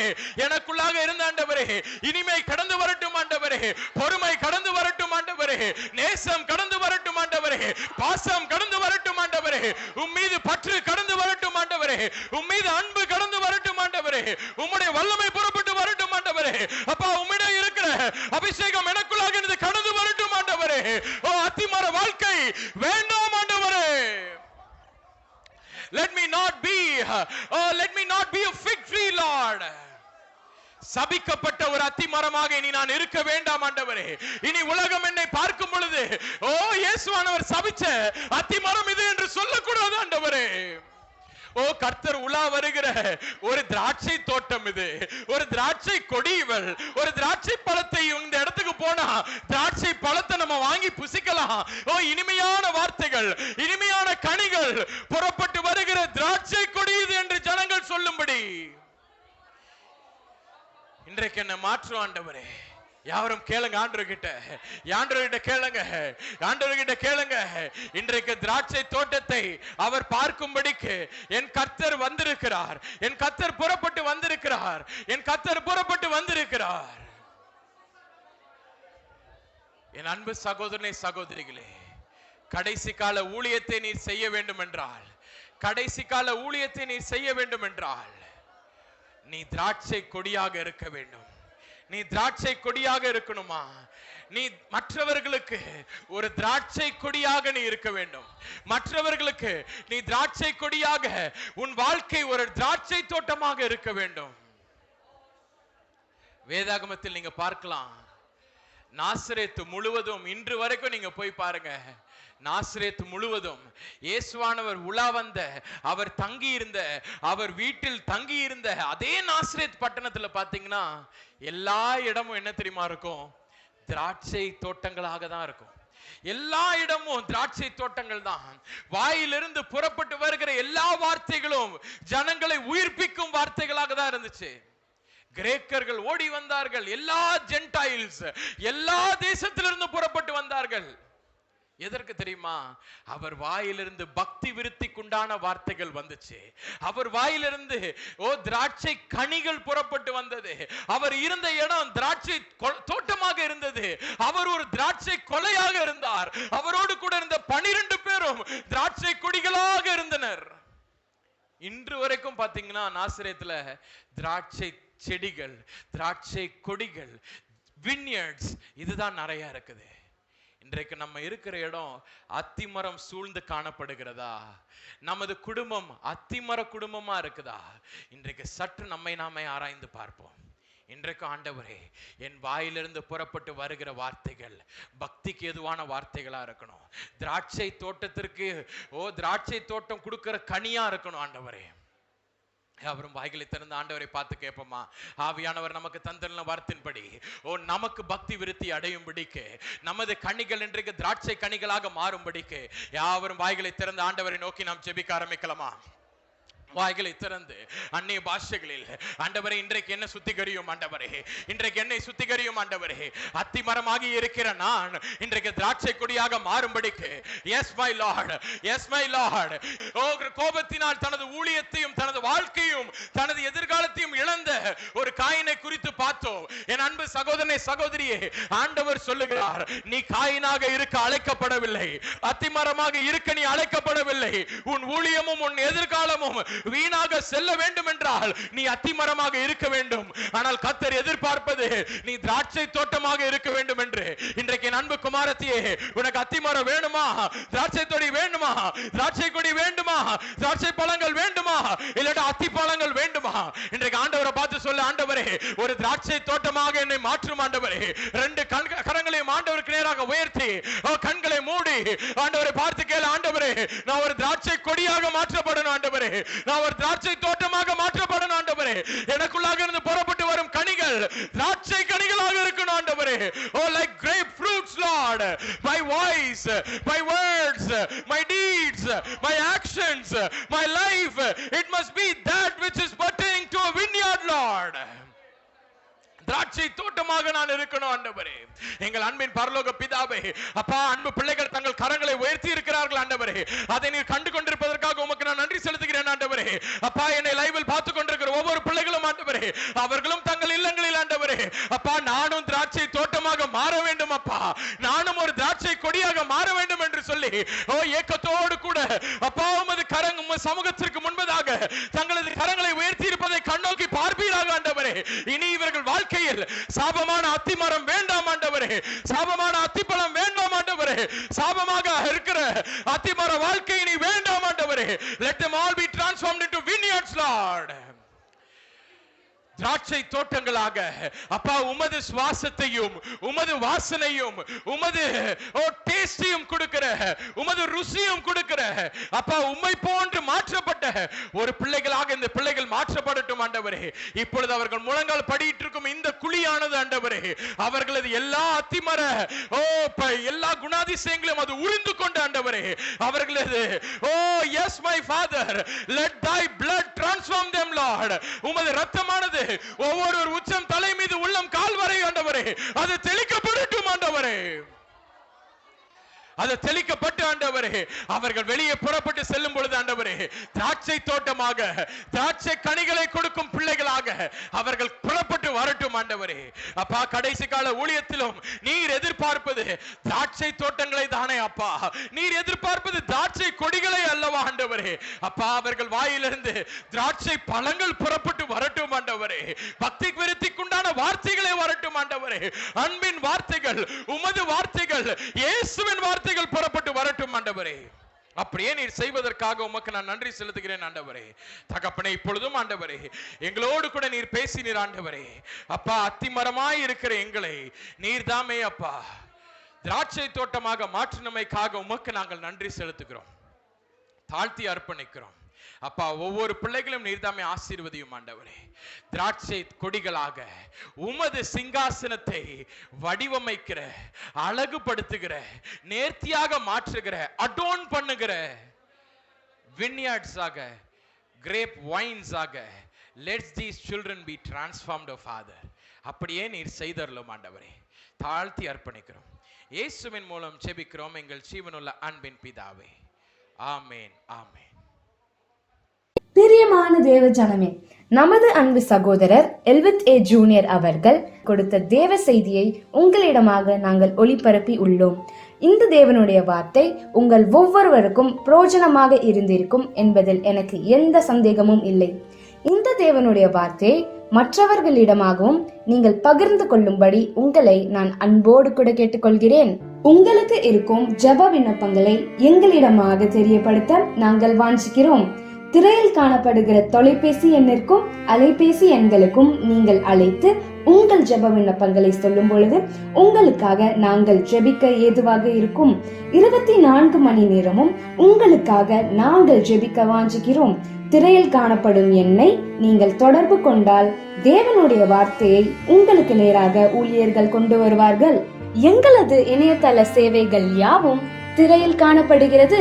எனக்குள்ளாக இருந்த ஆண்டவரே இனிமை கடந்து வரட்டும் ஆண்டவரே. பொறுமை கடந்து வரட்டும் ஆண்டவரே. நேசம் கடந்து வரட்டும் ஆண்டவரே. பாசம் கடந்து வரட்டும் ஆண்டவரே. உம் மீது பற்று கடந்து வரட்டும் ஆண்டவரே. உம்மீது அன்பு கடந்து வரட்டும் ஆண்டவரே. உம்முடைய வல்லமை புறப்பட்டு வரட்டும் ஆண்டவரே. அப்பா, உம்மிடம் இருக்கிற அபிஷேகம் எனக்குள்ளாக இருந்து கடந்து வரட்டும் ஆண்டவரே. ஓ, அத்திமர வாழ்க்கை வேண்டாம் ஆண்டவரே. Let me not be a fig tree, Lord. சபிக்கப்பட்ட ஒரு அத்திமரமாக இனி நான் இருக்க வேண்டாம் ஆண்டவரே. இனி உலகம் என்னை பார்க்கும் பொழுது, ஓ, இயேசுவானவர் சபிச்ச அத்திமரம் இது என்று சொல்லக்கூடாது ஆண்டவரே. ஓ, கர்த்தர் உலா வருகிற ஒரு திராட்சை தோட்டம் இது, ஒரு திராட்சை கொடி இவள். ஒரு திராட்சை பழத்தை இந்த இடத்துக்கு போனா திராட்சை பழத்தை நம்ம வாங்கி புசிக்கலாம். ஓ, இனிமையான வார்த்தைகள், இனிமையான கனிகள் புறப்பட்டு வருகிற திராட்சை கொடி இது என்று ஜனங்கள் சொல்லும்படி இன்றைக்கு என்ன மாற்று ஆண்டவரே. யாரும் கேளுங்க ஆண்டவர்கிட்ட, ஆண்டவர்கிட்ட கேளுங்க. இன்றைக்கு திராட்சை தோட்டத்தை அவர் பார்க்கும்படிக்கு என் கர்த்தர் வந்திருக்கிறார். என் கர்த்தர் புறப்பட்டு வந்திருக்கிறார். என் கர்த்தர் புறப்பட்டு வந்திருக்கிறார். என் அன்பு சகோதரனே, சகோதரிகளே, கடைசி கால ஊழியத்தை நீ செய்ய வேண்டும் என்றால், கடைசி கால ஊழியத்தை நீ செய்ய வேண்டும் என்றால், நீ திராட்சை கொடியாக இருக்க வேண்டும். நீ திராட்சை கொடியாக இருக்கணுமா? நீ மற்றவர்களுக்கு ஒரு திராட்சை கொடியாக நீ இருக்க வேண்டும். மற்றவர்களுக்கு நீ திராட்சை கொடியாக, உன் வாழ்க்கை ஒரு திராட்சை தோட்டமாக இருக்க வேண்டும். வேதாகமத்தில் நீங்க பார்க்கலாம், நாசரேத்து முழுவதும், இன்று வரைக்கும் நீங்க போய் பாருங்க, நாசரேத்து முழுவதும் இயேசுவானவர் உலா வந்த, அவர் தங்கி இருந்த, அவர் வீட்டில் தங்கி இருந்த அதே நாசரேத் பட்டணத்துல பாத்தீங்கன்னா எல்லா இடமும் என்ன தெரியுமா இருக்கும்? திராட்சை தோட்டங்களாக தான் இருக்கும். எல்லா இடமும் திராட்சை தோட்டங்கள் தான். வாயிலிருந்து புறப்பட்டு வருகிற எல்லா வார்த்தைகளும் ஜனங்களை உயிர்ப்பிக்கும் வார்த்தைகளாக தான் இருந்துச்சு. கிரேக்கர்கள் ஓடி வந்தார்கள், எல்லா ஜென்டைல்ஸ், எல்லா தேசத்திலிருந்து புறப்பட்டு வந்தார்கள். எதற்கு தெரியுமா? அவர் வாயிலிருந்து பக்தி விருத்திக்குண்டான வார்த்தைகள் வந்துச்சு. அவர் வாயிலிருந்து திராட்சை கனிகள் புறப்பட்டு வந்தது. அவர் இருந்த இடம் திராட்சை தோட்டமாக இருந்தது. அவர் ஒரு திராட்சை கொலையாக இருந்தார். அவரோடு கூட இருந்த 12 பேரும் திராட்சை கொடிகளாக இருந்தனர். இன்று வரைக்கும் பாத்தீங்கன்னா நாசரேத்துல திராட்சை செடிகள், திராட்சை கொடிகள், வின்யர்ட்ஸ் இதுதான் நிறைய இருக்குது. இன்றைக்கு நம்ம இருக்கிற இடம் அத்திமரம் சூழ்ந்து காணப்படுகிறதா? நமது குடும்பம் அத்திமர குடும்பமா இருக்குதா? இன்றைக்கு சற்று நம்மை நாமே ஆராய்ந்து பார்ப்போம். இன்றைக்கு ஆண்டவரே, என் வாயிலிருந்து புறப்பட்டு வருகிற வார்த்தைகள் பக்திக்கு எதுவான வார்த்தைகளா இருக்கணும். திராட்சை தோட்டத்திற்கு திராட்சை தோட்டம் கொடுக்கிற கனியா இருக்கணும் ஆண்டவரே. அவரும் வாய்களை திறந்து ஆண்டவரை பார்த்து கேட்போமா? ஆவியானவர் நமக்கு தந்திருந்த வார்த்தையின்படி நமக்கு பக்தி விருத்தி அடையும்படிக்கு, நமது கனிகள் இன்றைக்கு திராட்சை கனிகளாக மாறும்படிக்கு யாவரும் வாய்களை திறந்து ஆண்டவரை நோக்கி நாம் ஜெபிக்க ஆரம்பிக்கலாமா? வாய்களை திறந்து அந்நிய பாஷைகளில், ஆண்டவரே இன்றைக்கு என்ன சுத்திகரியும் ஆண்டவரே, இன்றைக்கு என்னை சுத்திகரியும் ஆண்டவரே. அத்திமரமாகி இருக்கிற நான் இன்றைக்கு திராட்சை கொடியாக மாறும்படிக்கு, yes my Lord, yes my Lord. கோபத்தினால் தனது ஊழியத்தையும் தனது வாழ்க்கையும் தனது எதிர்காலத்தையும் இழந்த ஒரு காயினை குறித்து பார்த்தோம். என் அன்பு சகோதரனே, சகோதரியே, ஆண்டவர் சொல்லுகிறார், நீ காயினாக இருக்க அழைக்கப்படவில்லை, அத்திமரமாக இருக்க நீ அழைக்கப்படவில்லை. உன் ஊழியமும் உன் எதிர்காலமும் வீணாக செல்ல வேண்டும் என்றால் நீ அத்திமரமாக இருக்க வேண்டும். ஆனால் கர்த்தர் எதிர்பார்ப்பது நீ திராட்சை தோட்டமாக இருக்க வேண்டும் என்று. இன்றைக்கு அன்பு குமாரத்தியே, உனக்கு அத்திமரம் வேணுமா? திராட்சை கொடி வேண்டுமா? திராட்சை கொடி வேண்டுமா? திராட்சை பழங்கள் வேண்டுமா? இல்லைன்னா அத்தி பழங்கள் வேண்டுமா? இன்றைக்கு ஆண்டவரை பார்த்து சொல்ல, ஆண்டவரே ஒரு திராட்சை தோட்டமாக என்னை மாற்றும் ஆண்டவரே. 2 கரங்களையும் ஆண்டவருக்கு நேராக உயர்த்தி கண்களை மூடி ஆண்டவரை பார்த்து கேளு, ஆண்டவரே நான் ஒரு திராட்சை கொடியாக மாற்றப்படணும் ஆண்டவரே, நான் ஒரு திராட்சை தோட்டமாக மாற்றப்படணும் ஆண்டவரே. எனக்குள்ளாக இருந்து புறப்பட்டு வரும் கனிகள் திராட்சை கனிகளாக இருக்கணும் ஆண்டவரே. Oh, like grape fruits, Lord. My voice, my words, my deeds, my actions, my life, it must be that which is pertaining to a vineyard, Lord. திராட்சை தோட்டமாக நான் இருக்கணும் ஆண்டவரே. எங்கள் அன்பின் பரலோக பிதாவே, அப்பா, அன்பு பிள்ளைகள் தங்கள் கரங்களை உயர்த்தி இருக்கிறார்கள் ஆண்டவரே. அதை நீர் கண்டு கொண்டிருப்பதற்காக உமக்கு நான் நன்றி செலுத்துகிறேன் ஆண்டவரே. அப்பா, என்னை லைவில் பார்த்து கொண்டிருக்கிற ஒவ்வொரு பிள்ளைகளும் ஆண்டவரே, அவர்களும் தங்கள் இல்லங்களில் ஆண்டவரே, அப்பா நானும் திராட்சை தோட்டமாக மாற வேண்டும் அப்பா, நானும் ஒரு திராட்சை கொடியாக மாற வேண்டும் என்று சொல்லி ஏக்கத்தோடு கூட அப்பா உமது உங்க சமூகத்திற்கு முன்பதாக தங்களது கரங்களை உயர்த்தி இருப்பதை கண்ணோக்கி பார்ப்பீராக ஆண்டவரே. இனி இவர்கள் வாழ்க்கையில் சாபமான அத்திமரம் வேண்டாம் ஆண்டவரே, சாபமான அத்திப்பழம் வேண்டாம் ஆண்டவரே, சாபமாக இருக்கிற அத்திமர வாழ்க்கை இனி வேண்டாம் ஆண்டவரே. Let them all be transformed into vineyards, Lord. திராட்சை தோட்டங்களாக அப்பா உமது சுவாசத்தையும் உமது வாசனையும் உமது டேஸ்டையும் கொடுக்கிற, உமது ருசியும் கொடுக்கிற அப்பா உம்மை போன்று மாற்றப்பட்ட ஒரு பிள்ளைகளாக இந்த பிள்ளைகள் மாற்றப்படட்டும் ஆண்டவரே. இப்பொழுது அவர்கள் முழங்கால் படியிட்டு இருக்கும் இந்த குழியானது ஆண்டவரே, அவர்களது எல்லா அத்திமர எல்லா குணாதிசயங்களும் அது உறிந்து கொண்டு ஆண்டவரே, அவர்களது yes my father, let thy blood transform them, Lord. உமது இரத்தமானது ஒவ்வொரு உச்சம் தலை மீது உள்ளம் கால் வரை ஆண்டவரே அது தெளிக்கப்படட்டும் ஆண்டவரே. அது தெளிக்கப்பட்டு ஆண்டவரே அவர்கள் வெளியே புறப்பட்டு செல்லும் பொழுது ஆண்டவரே திராட்சை தோட்டமாக திராட்சை கனிகளை கொடுக்கும் பிள்ளைகளாக அவர்கள் புறப்பட்டு வரட்டும் ஆண்டவரே. அப்பா கடைசி கால ஊழியத்திலும் நீர் எதிர்பார்ப்பது திராட்சை தோட்டங்களை தானே அப்பா, நீர் எதிர்பார்ப்பது திராட்சை கொடிகளை அல்லவா ஆண்டவரே. அப்பா அவர்கள் வாயிலிருந்து திராட்சை பழங்கள் புறப்பட்டு வரட்டும் ஆண்டவரே, பக்தி விருத்திக்குண்டான வார்த்தைகளே வரட்டும் ஆண்டவரே, அன்பின் வார்த்தைகள் உமது வார்த்தைகள் இயேசுவின் வார்த்தைகள் புறப்பட்டு வரட்டும் ஆண்டவரே. அப்படியே நீர் செய்வதற்காக உமக்கு நான் நன்றி செலுத்துகிறேன் ஆண்டவரே. தகப்பனே இப்பொழுதும் ஆண்டவரே எங்களோடு கூட நீர் பேசினீர் ஆண்டவரே. அப்பா அத்திமரமாய் இருக்கிற எங்களை நீர் தாமே அப்பா திராட்சை தோட்டமாக மாற்றினமைக்காக உமக்கு நாங்கள் நன்றி செலுத்துகிறோம், தாழ்த்தி அர்ப்பணிக்கிறோம். அப்பா ஒவ்வொரு பிள்ளைகளும் நீர்தாமே ஆசீர்வதியும் ஆண்டவரே. திராட்சை கொடிகளாக உமது சிங்காசனத்தை வடிவமைக்கிற, அழகுபடுத்துகிற, நேர்த்தியாக மாற்றுகிற, அடோன் பண்ணுகிற vineyards ஆக, கிரேப் வைன்ஸ் ஆக lets these children be transformed, O Father. அப்படியே நீர் செய்தருளும் ஆண்டவரே. தாழ்த்தி அர்ப்பணிக்கிறோம். இயேசுவின் மூலம் ஜெபிக்கிறோம் எங்கள் ஜீவனுள்ள அன்பின் பிதாவே. ஆமென், ஆமென். பிரியமான தேவ ஜனமே, நமது அன்பு சகோதரர் எல்வித் ஏ ஜூனியர் அவர்கள் கொடுத்த தேவ செய்தியை உங்களிடமாக நாங்கள் ஒளிபரப்பி உள்ளோம். இந்த தேவனுடைய வார்த்தை உங்கள் ஒவ்வொருவருக்கும் பிரயோஜனமாக இருந்திருக்கும் என்பதில் எனக்கு எந்த சந்தேகமும் இல்லை. இந்த தேவனுடைய வார்த்தையை மற்றவர்களிடமாகவும் நீங்கள் பகிர்ந்து கொள்ளும்படி உங்களை நான் அன்போடு கூட கேட்டுக்கொள்கிறேன். உங்களுக்கு இருக்கும் ஜெப விண்ணப்பங்களை எங்களிடமாக தெரியப்படுத்த நாங்கள் வாஞ்சிக்கிறோம். திரையில் காணப்படுகிற தொலைபேசி எண்ணிற்கும் அலைபேசி எண்களுக்கும் நீங்கள் அழைத்து உங்கள் ஜெப விண்ணப்பங்களை சொல்லும் பொழுது உங்களுக்காக நாங்கள் ஜெபிக்க ஏதுவாக இருக்கும். 24 மணி நேரமும் உங்களுக்காக நாங்கள் ஜெபிக்க வாஞ்சிக்கிறோம். திரையில் காணப்படும் எண்ணை நீங்கள் தொடர்பு கொண்டால் தேவனுடைய வார்த்தையை உங்களுக்கு நேராக ஊழியர்கள் கொண்டு வருவார்கள். எங்களது இணையதள சேவைகள் யாவும் திரையில் காணப்படுகிறது.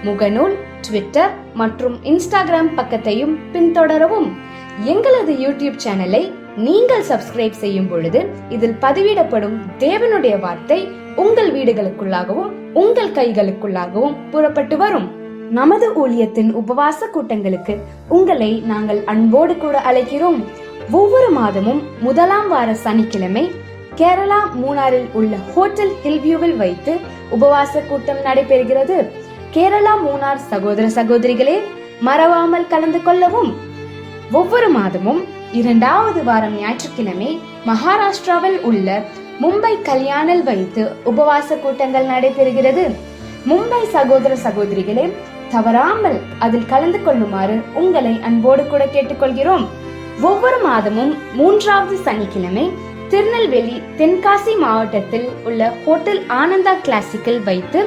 முகநூல், ட்விட்டர் மற்றும் இன்ஸ்டாகிராம் பக்கத்தையும் பின்தொடரவும். எங்களது யூடியூப் சேனலை நீங்கள் சப்ஸ்கிரைப் செய்யும் பொழுது இதில் பதிவிடப்படும் தேவனுடைய வார்த்தை உங்கள் வீடுகளுக்குள்ளாகவும் உங்கள் கைகளுக்குள்ளாகவும் புறப்பட்டு வரும். நமது ஊழியத்தின் உபவாச கூட்டங்களுக்கு உங்களை நாங்கள் அன்போடு கூட அழைக்கிறோம். ஒவ்வொரு மாதமும் முதலாம் வார சனிக்கிழமை கேரளா மூணாரில் உள்ள ஹோட்டல் ஹில்வியூவில் வைத்து உபவாச கூட்டம் நடைபெறுகிறது. கேரளா மூணார் சகோதர சகோதரிகளே, மறவாமல் கலந்து கொள்ளவும். ஒவ்வொரு மாதமும் 2வது வாரம் ஞாயிற்றுக்கிழமை மகாராஷ்டிராவில் உள்ள மும்பை கல்யாணில் வைத்து உபவாச கூட்டங்கள் நடைபெறுகிறது. மும்பை சகோதர சகோதரிகளே, தவறாமல் அதில் கலந்து கொள்ளுமாறு உங்களை அன்போடு கூட கேட்டுக்கொள்கிறோம். ஒவ்வொரு மாதமும் 3வது சனிக்கிழமை திருநெல்வேலி தென்காசி மாவட்டத்தில் உள்ள ஹோட்டல் ஆனந்தா கிளாசிக்கில் வைத்து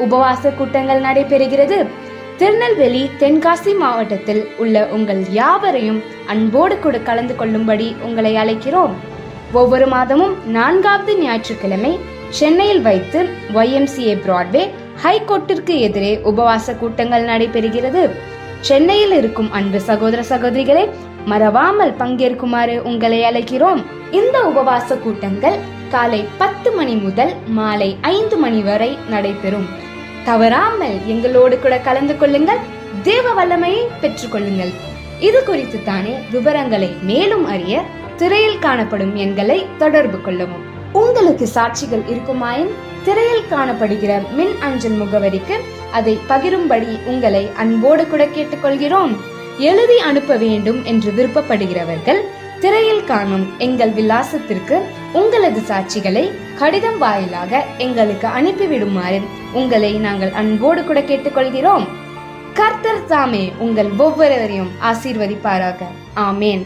உபவாச கூட்டங்கள் நடைபெறுகிறது. திருநெல்வேலி தென்காசி மாவட்டத்தில் உள்ள உங்கள் யாவரையும் அன்போடு கூட கலந்து கொள்ளும்படி உங்களை அழைக்கிறோம். ஒவ்வொரு மாதமும் 4வது ஞாயிற்றுக்கிழமை சென்னையில் வைத்து YMCA பிராட்வே ஹைகோர்ட்டிற்கு எதிரே உபவாச கூட்டங்கள் நடைபெறுகிறது. சென்னையில் இருக்கும் அன்பு சகோதர சகோதரிகளை மறவாமல் பங்கேற்குமாறு உங்களை அழைக்கிறோம். இந்த உபவாச கூட்டங்கள் காலை 10 மணி முதல் மாலை 5 மணி வரை நடைபெறும். தவறாமல் எங்களோடு கூட கலந்து கொள்ளுங்கள், தேவ வல்லமையை பெற்றுக் கொள்ளுங்கள். இது குறித்து தானே விவரங்களை மேலும் அறிய திரையில் காணப்படும் எண்களை தொடர்பு கொள்ளவும். உங்களுக்கு சாட்சிகள் இருக்குமாயின் திரையில் காணப்படுகிற மின் அஞ்சல் முகவரிக்கு அதை பகிரும்படி உங்களை அன்போடு கூட கேட்டுக்கொள்கிறோம். எழுதி அனுப்ப வேண்டும் என்று விருப்பப்படுகிறவர்கள் திரையில் காணும் எங்கள் விலாசத்திற்கு உங்களது சாட்சிகளை கடிதம் வாயிலாக எங்களுக்கு அனுப்பிவிடுமாறு உங்களை நாங்கள் அன்போடு கூட கேட்டுக்கொள்கிறோம். கர்த்தர் தாமே உங்கள் ஒவ்வொருவரையும் ஆசீர்வதிப்பாராக. ஆமேன்.